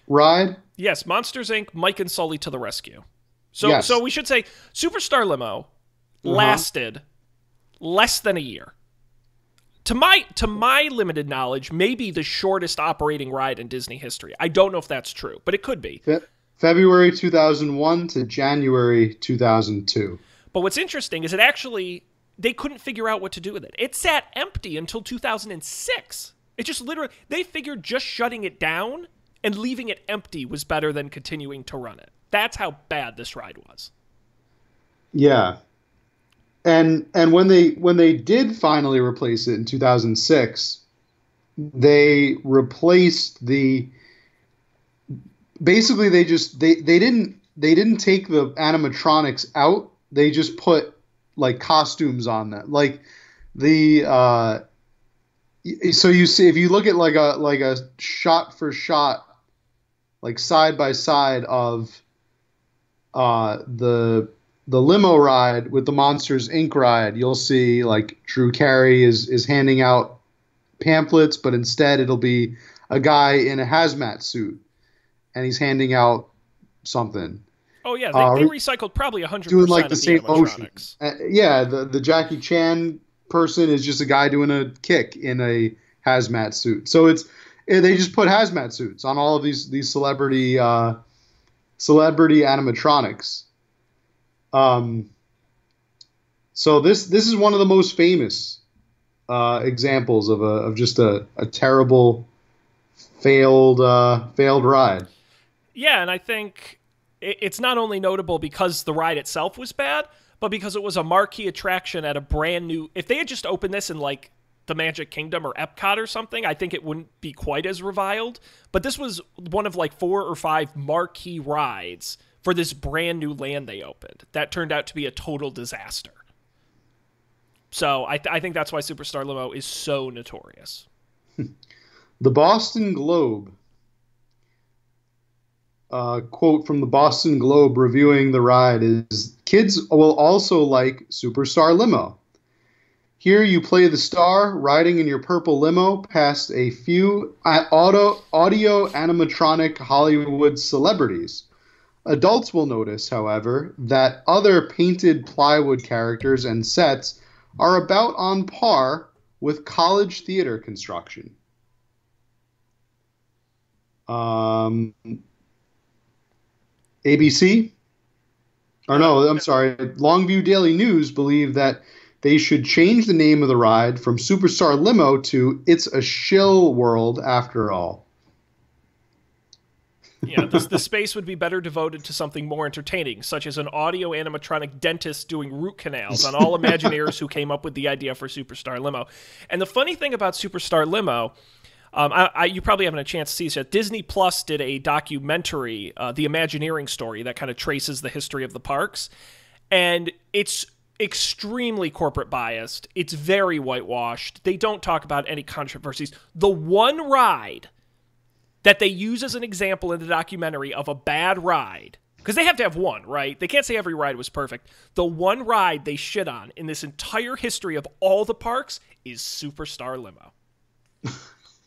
ride. Yes, Monsters, Inc., Mike and Sully to the rescue. So we should say Superstar Limo lasted less than a year. To my limited knowledge, maybe the shortest operating ride in Disney history. I don't know if that's true, but it could be. February 2001 to January 2002. But what's interesting is they couldn't figure out what to do with it. It sat empty until 2006. It just literally, they figured just shutting it down and leaving it empty was better than continuing to run it. That's how bad this ride was. Yeah. And when they did finally replace it in 2006, they replaced the basically they didn't take the animatronics out. They just put like costumes on them. Like the so you see if you look at like a shot for shot like side by side of the limo ride with the Monsters Inc. ride, you'll see like Drew Carey is handing out pamphlets, but instead it'll be a guy in a hazmat suit and he's handing out something. Oh yeah, they recycled probably Doing 100% like the of the same motion. animatronics. Yeah, the Jackie Chan person is just a guy doing a kick in a hazmat suit. So they just put hazmat suits on all of these celebrity animatronics. Um, so this is one of the most famous examples of just a terrible failed ride. Yeah, and I think it's not only notable because the ride itself was bad, but because it was a marquee attraction at a brand new. If they had just opened this in like the Magic Kingdom or Epcot or something, I think it wouldn't be quite as reviled. But this was one of like 4 or 5 marquee rides for this brand new land they opened. That turned out to be a total disaster. So I think that's why Superstar Limo is so notorious. The Boston Globe. Quote from the Boston Globe reviewing the ride is, "Kids will also like Superstar Limo. Here you play the star riding in your purple limo past a few audio animatronic Hollywood celebrities. Adults will notice, however, that other painted plywood characters and sets are about on par with college theater construction." ABC? Or no, I'm sorry. Longview Daily News believe that they should change the name of the ride from Superstar Limo to It's a Shill World After All. Yeah, the space would be better devoted to something more entertaining, such as an audio animatronic dentist doing root canals on all Imagineers who came up with the idea for Superstar Limo. And the funny thing about Superstar Limo, you probably haven't had a chance to see this yet. Disney Plus did a documentary, The Imagineering Story, that kind of traces the history of the parks. And it's extremely corporate biased. It's very whitewashed. They don't talk about any controversies. The one ride that they use as an example in the documentary of a bad ride, because they have to have one, right? They can't say every ride was perfect. The one ride they shit on in this entire history of all the parks is Superstar Limo.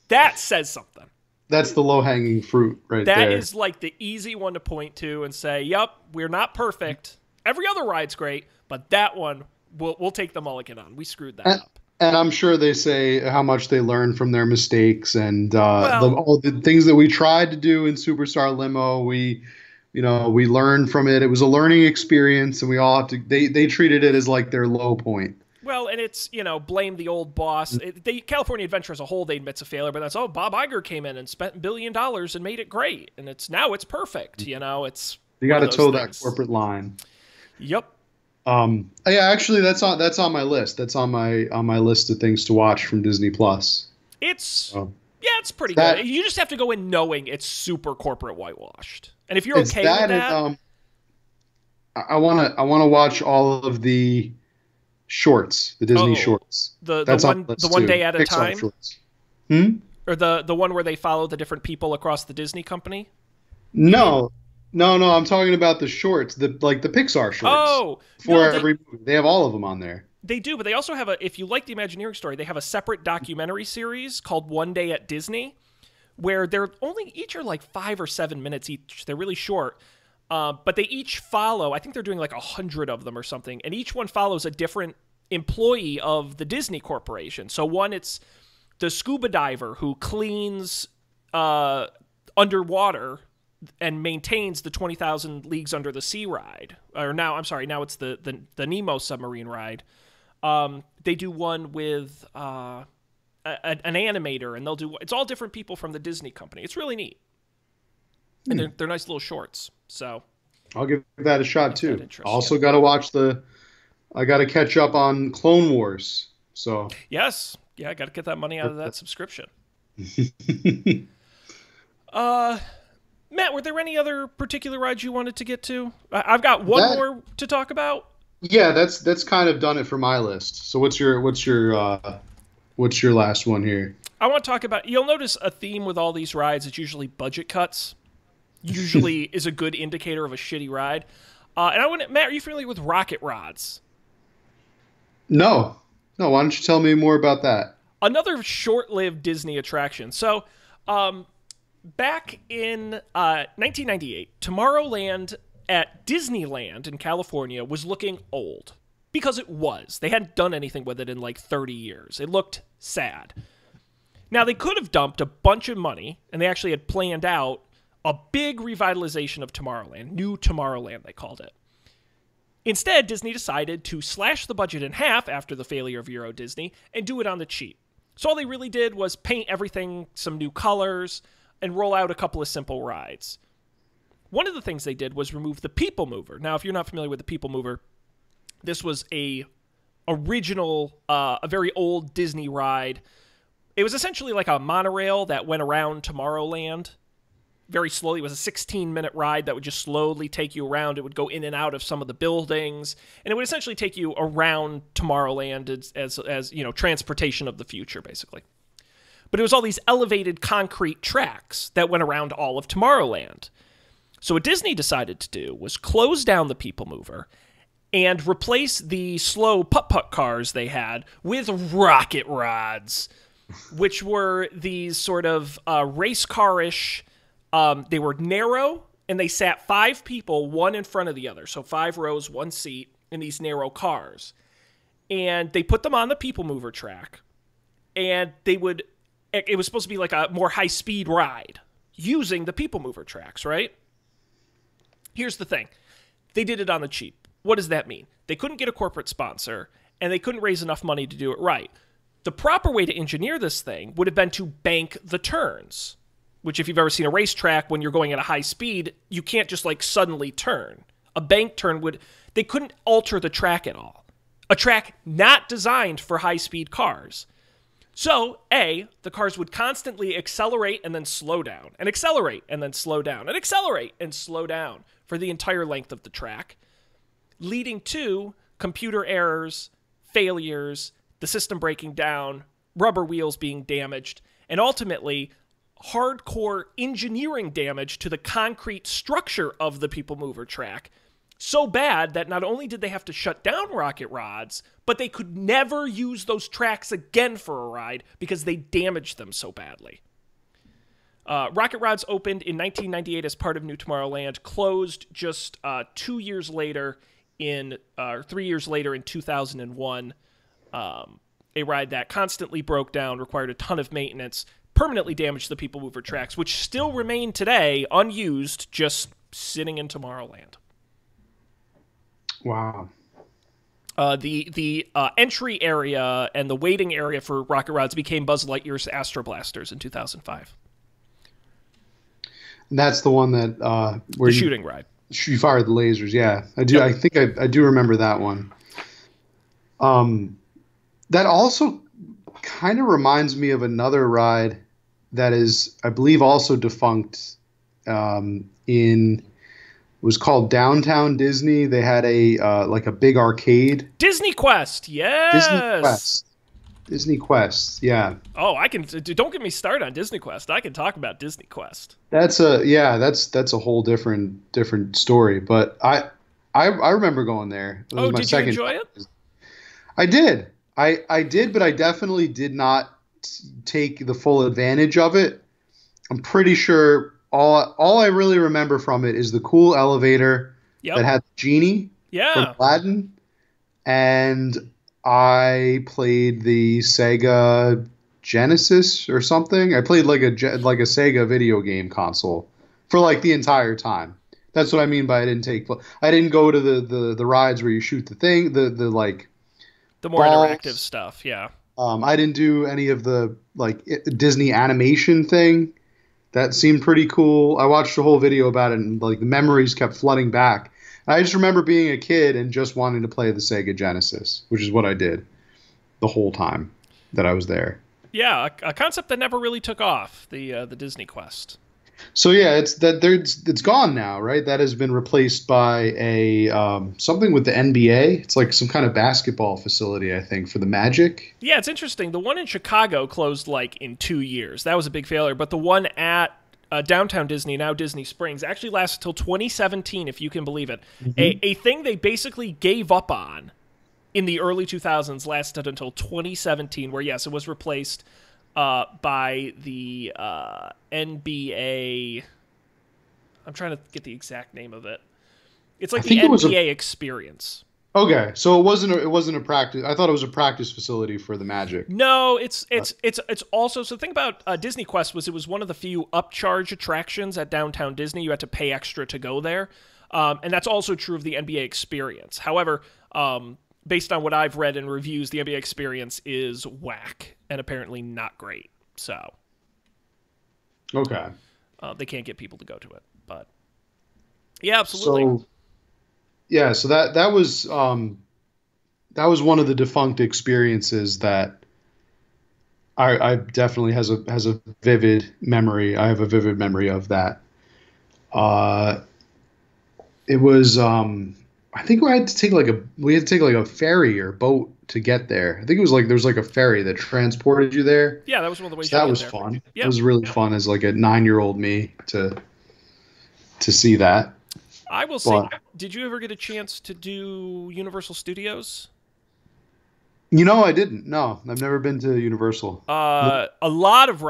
That says something. That's the low-hanging fruit right there. That is like the easy one to point to and say, yep, we're not perfect. Every other ride's great, but that one, we'll take the mulligan on. We screwed that up. And I'm sure they say how much they learned from their mistakes and all the things that we tried to do in Superstar Limo. We learned from it. It was a learning experience, and we all have to. They treated it as like their low point. Well, and it's, blame the old boss. California Adventure as a whole, they admit it's a failure, but that's, Bob Iger came in and spent $1 billion and made it great, and it's perfect. It's you got to toe that corporate line. Yep. Yeah, actually, that's on my list. That's on my list of things to watch from Disney Plus. It's pretty good. You just have to go in knowing it's super corporate whitewashed, and if you're okay with that, I want to watch all of the shorts, the Disney shorts. The one day at a time. Shorts. Or the one where they follow the different people across the Disney company. No, I'm talking about the shorts, the Pixar shorts. Oh, every movie, they have all of them on there. They do, but they also have if you like the Imagineering Story, they have a separate documentary series called One Day at Disney, where they're each are like 5 or 7 minutes each. They're really short. But they each follow, I think they're doing like 100 of them or something, and each one follows a different employee of the Disney Corporation. So one, it's the scuba diver who cleans underwater and maintains the 20,000 Leagues Under the Sea ride. Now it's the Nemo submarine ride. They do one with an animator, and it's all different people from the Disney company. It's really neat. And they're nice little shorts. So I'll give that a shot if that too. interests you. Also, got to watch the. I got to catch up on Clone Wars. So. Yes, yeah, I got to get that money out of that subscription. yeah, Uh, Matt, were there any other particular rides you wanted to get to? I've got one that more to talk about. yeah, that's kind of done it for my list. So what's your last one here? I want to talk about. You'll notice a theme with all these rides. It's usually budget cuts. Usually is a good indicator of a shitty ride. And I want Matt, are you familiar with rocket rods? No, no. Why don't you tell me more about that? Another short-lived Disney attraction. So, back in 1998, Tomorrowland at Disneyland in California was looking old because it was. They hadn't done anything with it in like 30 years. It looked sad. Now, they could have dumped a bunch of money, and they actually had planned out a big revitalization of Tomorrowland. New Tomorrowland, they called it. Instead, Disney decided to slash the budget in half after the failure of Euro Disney and do it on the cheap. So all they really did was paint everything some new colors and roll out a couple of simple rides. One of the things they did was remove the People Mover. Now, if you're not familiar with the People Mover, this was a very old Disney ride. It was essentially like a monorail that went around Tomorrowland very slowly. It was a 16-minute ride that would just slowly take you around. It would go in and out of some of the buildings, and it would essentially take you around Tomorrowland as you know, transportation of the future, basically. But it was all these elevated concrete tracks that went around all of Tomorrowland. So what Disney decided to do was close down the People Mover and replace the slow putt-putt cars they had with rocket rods, which were these sort of race car-ish. They were narrow, and they sat 5 people, one in front of the other. So 5 rows, 1 seat in these narrow cars. And they put them on the People Mover track, and it was supposed to be like a more high-speed ride using the People Mover tracks, right? Here's the thing. They did it on the cheap. What does that mean? They couldn't get a corporate sponsor, and they couldn't raise enough money to do it right. The proper way to engineer this thing would have been to bank the turns, which if you've ever seen a racetrack, when you're going at a high speed, you can't just like suddenly turn. A bank turn they couldn't alter the track at all. A track not designed for high-speed cars. So, the cars would constantly accelerate and then slow down, and accelerate and then slow down, and accelerate and slow down for the entire length of the track, leading to computer errors, failures, the system breaking down, rubber wheels being damaged, and ultimately hardcore engineering damage to the concrete structure of the People Mover track. So bad that not only did they have to shut down rocket rods, but they could never use those tracks again for a ride because they damaged them so badly. Rocket rods opened in 1998 as part of New Tomorrowland, closed just 2 years later 3 years later in 2001. A ride that constantly broke down, required a ton of maintenance, permanently damaged the People Mover tracks, which still remain today unused, just sitting in Tomorrowland. Wow. The entry area and the waiting area for rocket rods became Buzz Lightyear's Astro Blasters in 2005. And that's the one that where the shooting ride. You fired the lasers. Yeah, I do. Yep. I think I do remember that one. That also kind of reminds me of another ride that is, I believe, also defunct. Was called Downtown Disney. They had a big arcade. Disney Quest, yes. Disney Quest, yeah. Oh, don't get me started on Disney Quest. I can talk about Disney Quest. That's a whole different story. But I remember going there. It was my did second you enjoy it? I did. I did, but I definitely did not take the full advantage of it. I'm pretty sure all I really remember from it is the cool elevator that had the genie from Aladdin, and I played the Sega Genesis or something. I played like a Sega video game console for like the entire time. That's what I mean by I didn't go to the rides where you shoot the thing, the more balls. Interactive stuff. Yeah. I didn't do any of the like Disney animation thing. That seemed pretty cool. I watched a whole video about it, and like the memories kept flooding back. I just remember being a kid and just wanting to play the Sega Genesis, which is what I did the whole time that I was there. Yeah, a concept that never really took off, the Disney Quest. So yeah, it's gone now, right? That has been replaced by a something with the NBA. It's like some kind of basketball facility, I think, for the Magic. Yeah, it's interesting. The one in Chicago closed like in 2 years. That was a big failure. But the one at downtown Disney, now Disney Springs, actually lasted till 2017, if you can believe it. A thing they basically gave up on in the early 2000s lasted until 2017, where, yes, it was replaced by the NBA. I'm trying to get the exact name of it. It's like the NBA experience. Okay, so it wasn't a practice. I thought it was a practice facility for the Magic. No, it's also, so the thing about Disney Quest was it was one of the few upcharge attractions at downtown Disney. You had to pay extra to go there, and that's also true of the NBA experience. However, based on what I've read in reviews, the NBA experience is whack and apparently not great. So, Okay. They can't get people to go to it. But yeah, absolutely. So yeah, so that was one of the defunct experiences that I definitely has a vivid memory. I have a vivid memory of that. It was I think we had to take like a ferry or boat to get there. I think it was like there was like a ferry that transported you there. Yeah, that was one of the ways. So that was fun. Yeah. It was really fun as like a 9-year-old me to see that. I will say, did you ever get a chance to do Universal Studios? I didn't. No, I've never been to Universal. A lot of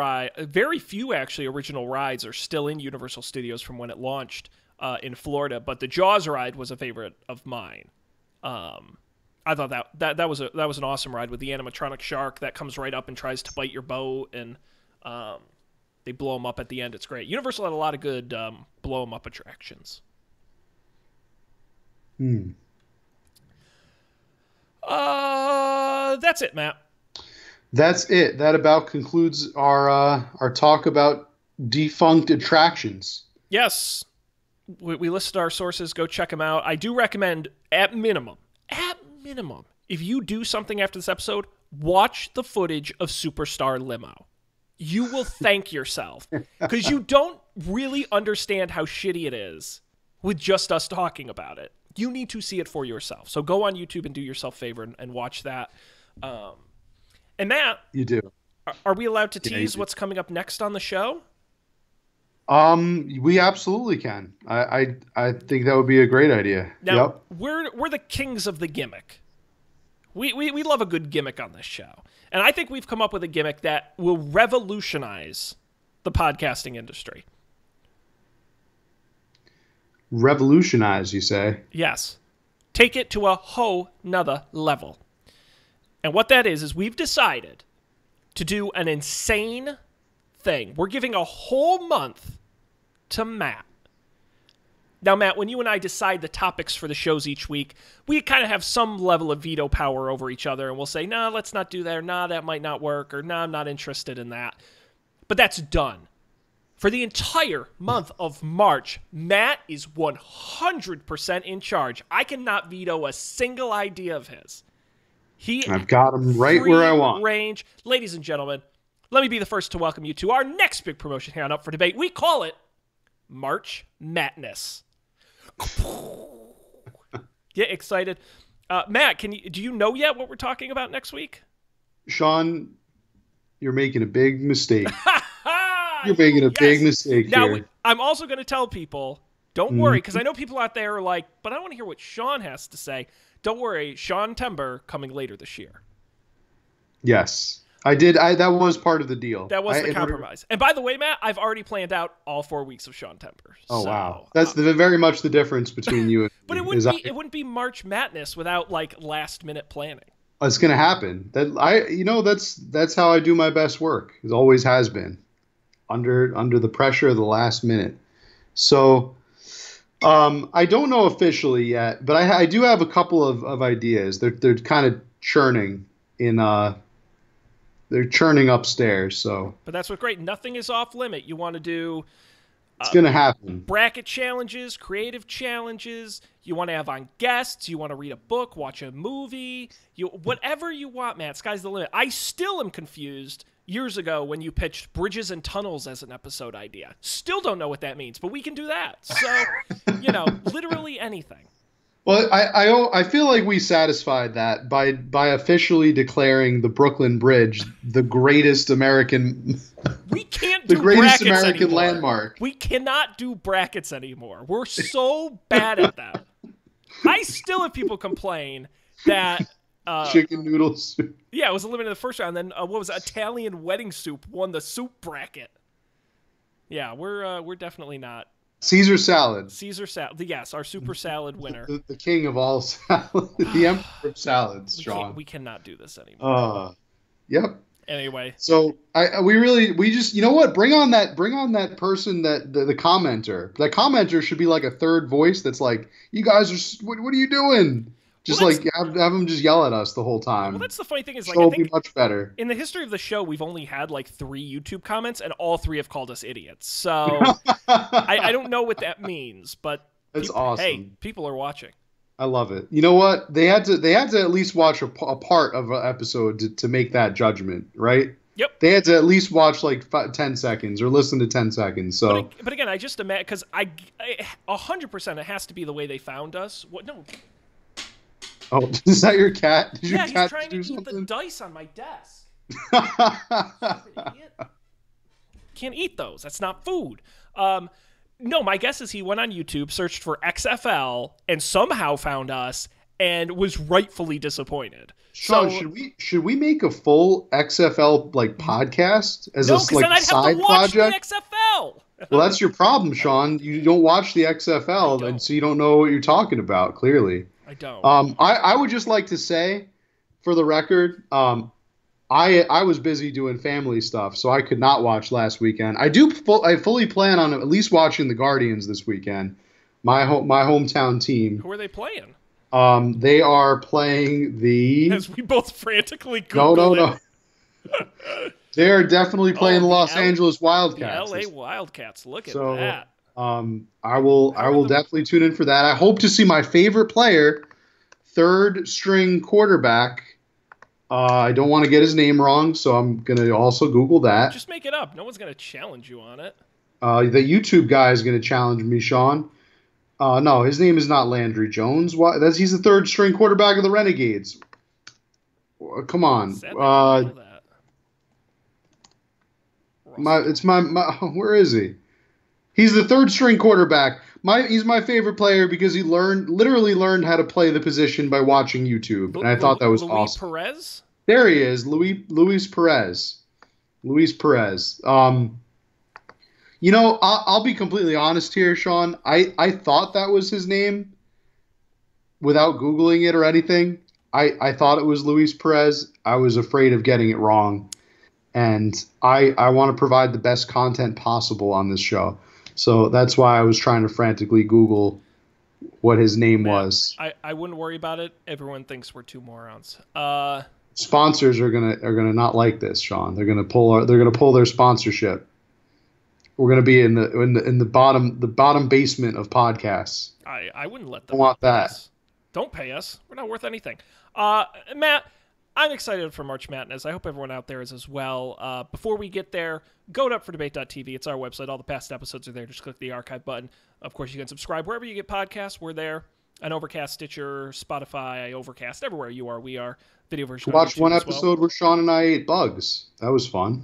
very few actually original rides are still in Universal Studios from when it launched in Florida. But the Jaws ride was a favorite of mine. I thought that was an awesome ride with the animatronic shark that comes right up and tries to bite your boat, and they blow them up at the end. It's great. Universal had a lot of good blow them up attractions. That's it, Matt. That's it. That about concludes our talk about defunct attractions. Yes, we listed our sources. Go check them out. I do recommend, at minimum, if you do something after this episode, watch the footage of Superstar Limo. You will thank yourself because you don't really understand how shitty it is with just us talking about it. You need to see it for yourself. So go on YouTube and do yourself a favor and watch that. And Matt, you do. Are we allowed to tease what's coming up next on the show? We absolutely can. I think that would be a great idea. Now, we're the kings of the gimmick. We love a good gimmick on this show. And I think we've come up with a gimmick that will revolutionize the podcasting industry. Revolutionize, you say? Yes. Take it to a whole nother level. And what that is we've decided to do an insane thing. We're giving a whole month to Matt. Now, Matt, when you and I decide the topics for the shows each week, we kind of have some level of veto power over each other, and we'll say, no, let's not do that, or no, that might not work, or no, I'm not interested in that. But that's done. For the entire month of March, Matt is 100% in charge. I cannot veto a single idea of his. I've got him right where I want. Range. Ladies and gentlemen, let me be the first to welcome you to our next big promotion here on Up for Debate. We call it March Madness. Get excited. Matt, do you know yet what we're talking about next week? Sean, you're making a big mistake. You're making a big mistake now, here. I'm also going to tell people, don't worry, because I know people out there are like, but I want to hear what Sean has to say. Don't worry, Sean Tember coming later this year. Yes. I did. That was part of the deal. That was the compromise. And by the way, Matt, I've already planned out all 4 weeks of Sean Temper. Oh, wow. That's very much the difference between you and but me. It wouldn't be March Madness without like last minute planning. It's going to happen. That's how I do my best work. It always has been. Under the pressure of the last minute. So I don't know officially yet, but I do have a couple of ideas. They're kind of churning in they're churning upstairs. So But that's what's great. Nothing is off limit. You want to do it's gonna happen. bracket challenges, creative challenges. You want to have on guests. You want to read a book, watch a movie. Whatever you want, Matt. Sky's the limit. I still am confused. Years ago, when you pitched bridges and tunnels as an episode idea, still don't know what that means, but we can do that. So, literally anything. Well, I feel like we satisfied that by officially declaring the Brooklyn Bridge the greatest American. We can't the do greatest brackets American anymore. landmark. We cannot do brackets anymore. We're so bad at them. I still have people complain that chicken noodle soup. Yeah, it was eliminated in the first round. Then what was it? Italian wedding soup won the soup bracket. Yeah, we're definitely not. Caesar salad. Caesar salad. Yes, our super salad winner. The king of all salad. The emperor of salads, Sean. We cannot do this anymore. Yep. Anyway. So we just, you know what? Bring on that person, that the commenter. That commenter should be like a third voice that's like, you guys are, what are you doing? Just have them just yell at us the whole time. Well, that's the funny thing is, like, I think be much better. In the history of the show, we've only had like 3 YouTube comments, and all 3 have called us idiots. So I don't know what that means, but that's awesome. Hey, people are watching. I love it. You know what? They had to at least watch a part of an episode to make that judgment, right? Yep. They had to at least watch like 10 seconds or listen to 10 seconds. So, but again, I just imagine, because 100% it has to be the way they found us. What? No. Oh, is that your cat? Did your yeah, cat he's trying to eat something? the dice on my desk. Idiot. Can't eat those. That's not food. No, my guess is he went on YouTube, searched for XFL, and somehow found us, and was rightfully disappointed. Sean, so, should we make a full XFL like podcast as no, a like then I'd side have to watch project? The XFL. Well, that's your problem, Sean. You don't watch the XFL, and so you don't know what you're talking about. Clearly, I don't. I would just like to say, for the record, I was busy doing family stuff, so I could not watch last weekend. I fully plan on at least watching the Guardians this weekend. My hometown team. Who are they playing? They are playing the. As we both frantically Google No. They are definitely playing the Los Angeles Wildcats. The LA Wildcats. Look at that. I will definitely tune in for that. I hope to see my favorite player, third string quarterback. I don't want to get his name wrong, so I'm going to also Google that. Just make it up. No one's going to challenge you on it. The YouTube guy is going to challenge me, Sean. No, his name is not Landry Jones. He's the third string quarterback of the Renegades. Come on. Where is he? He's the third string quarterback. He's my favorite player because he literally learned how to play the position by watching YouTube, and I thought that was awesome. Perez? There he is, Luis Perez. Luis Perez. I'll be completely honest here, Sean. I thought that was his name without Googling it or anything. I thought it was Luis Perez. I was afraid of getting it wrong. And I want to provide the best content possible on this show. So that's why I was trying to frantically Google what his name was. I wouldn't worry about it. Everyone thinks we're 2 morons. Sponsors are gonna not like this, Sean. They're gonna pull their sponsorship. We're gonna be in the bottom basement of podcasts. I wouldn't let them. I want that. Us. Don't pay us. We're not worth anything. Matt, I'm excited for March Madness. I hope everyone out there is as well. Before we get there, go to upfordebate.tv. It's our website. All the past episodes are there. Just click the archive button. Of course, you can subscribe wherever you get podcasts. We're there. On Overcast, Stitcher, Spotify, Overcast, everywhere you are, we are. Video version. Watch one episode where Sean and I ate bugs. That was fun.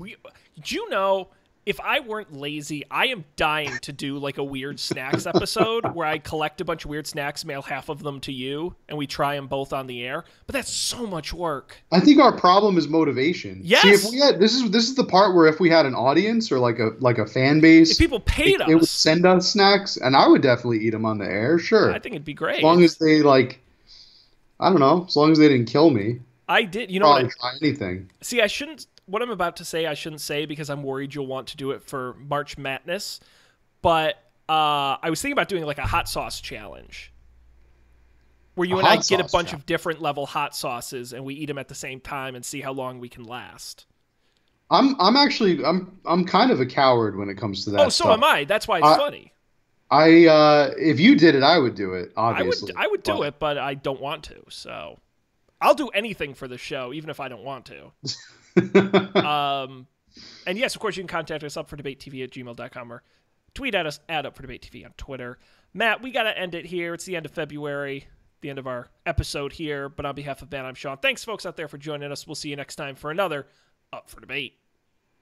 Do you know, if I weren't lazy, I am dying to do like a weird snacks episode where I collect a bunch of weird snacks, mail half of them to you, and we try them both on the air. But that's so much work. I think our problem is motivation. Yes. See, if we had this is the part where if we had an audience or like a fan base, if people paid us, they would send us snacks, and I would definitely eat them on the air. Sure. I think it'd be great. As long as they I don't know. As long as they didn't kill me. I did. You know what? Try anything. See, I shouldn't. What I'm about to say, I shouldn't say because I'm worried you'll want to do it for March Madness. But I was thinking about doing like a hot sauce challenge, where you and I get a bunch of different level hot sauces and we eat them at the same time and see how long we can last. I'm kind of a coward when it comes to Oh, that so stuff. am I. That's why it's funny. If you did it, I would do it, obviously. I would do it, but I don't want to. So I'll do anything for the show, even if I don't want to. And yes, of course, you can contact us upfordebatetv@gmail.com or tweet at us at upfordebatetv on Twitter. Matt, we got to end it here. It's the end of February, the end of our episode here. But on behalf of Ben, I'm Sean. Thanks, folks out there, for joining us. We'll see you next time for another Up for Debate.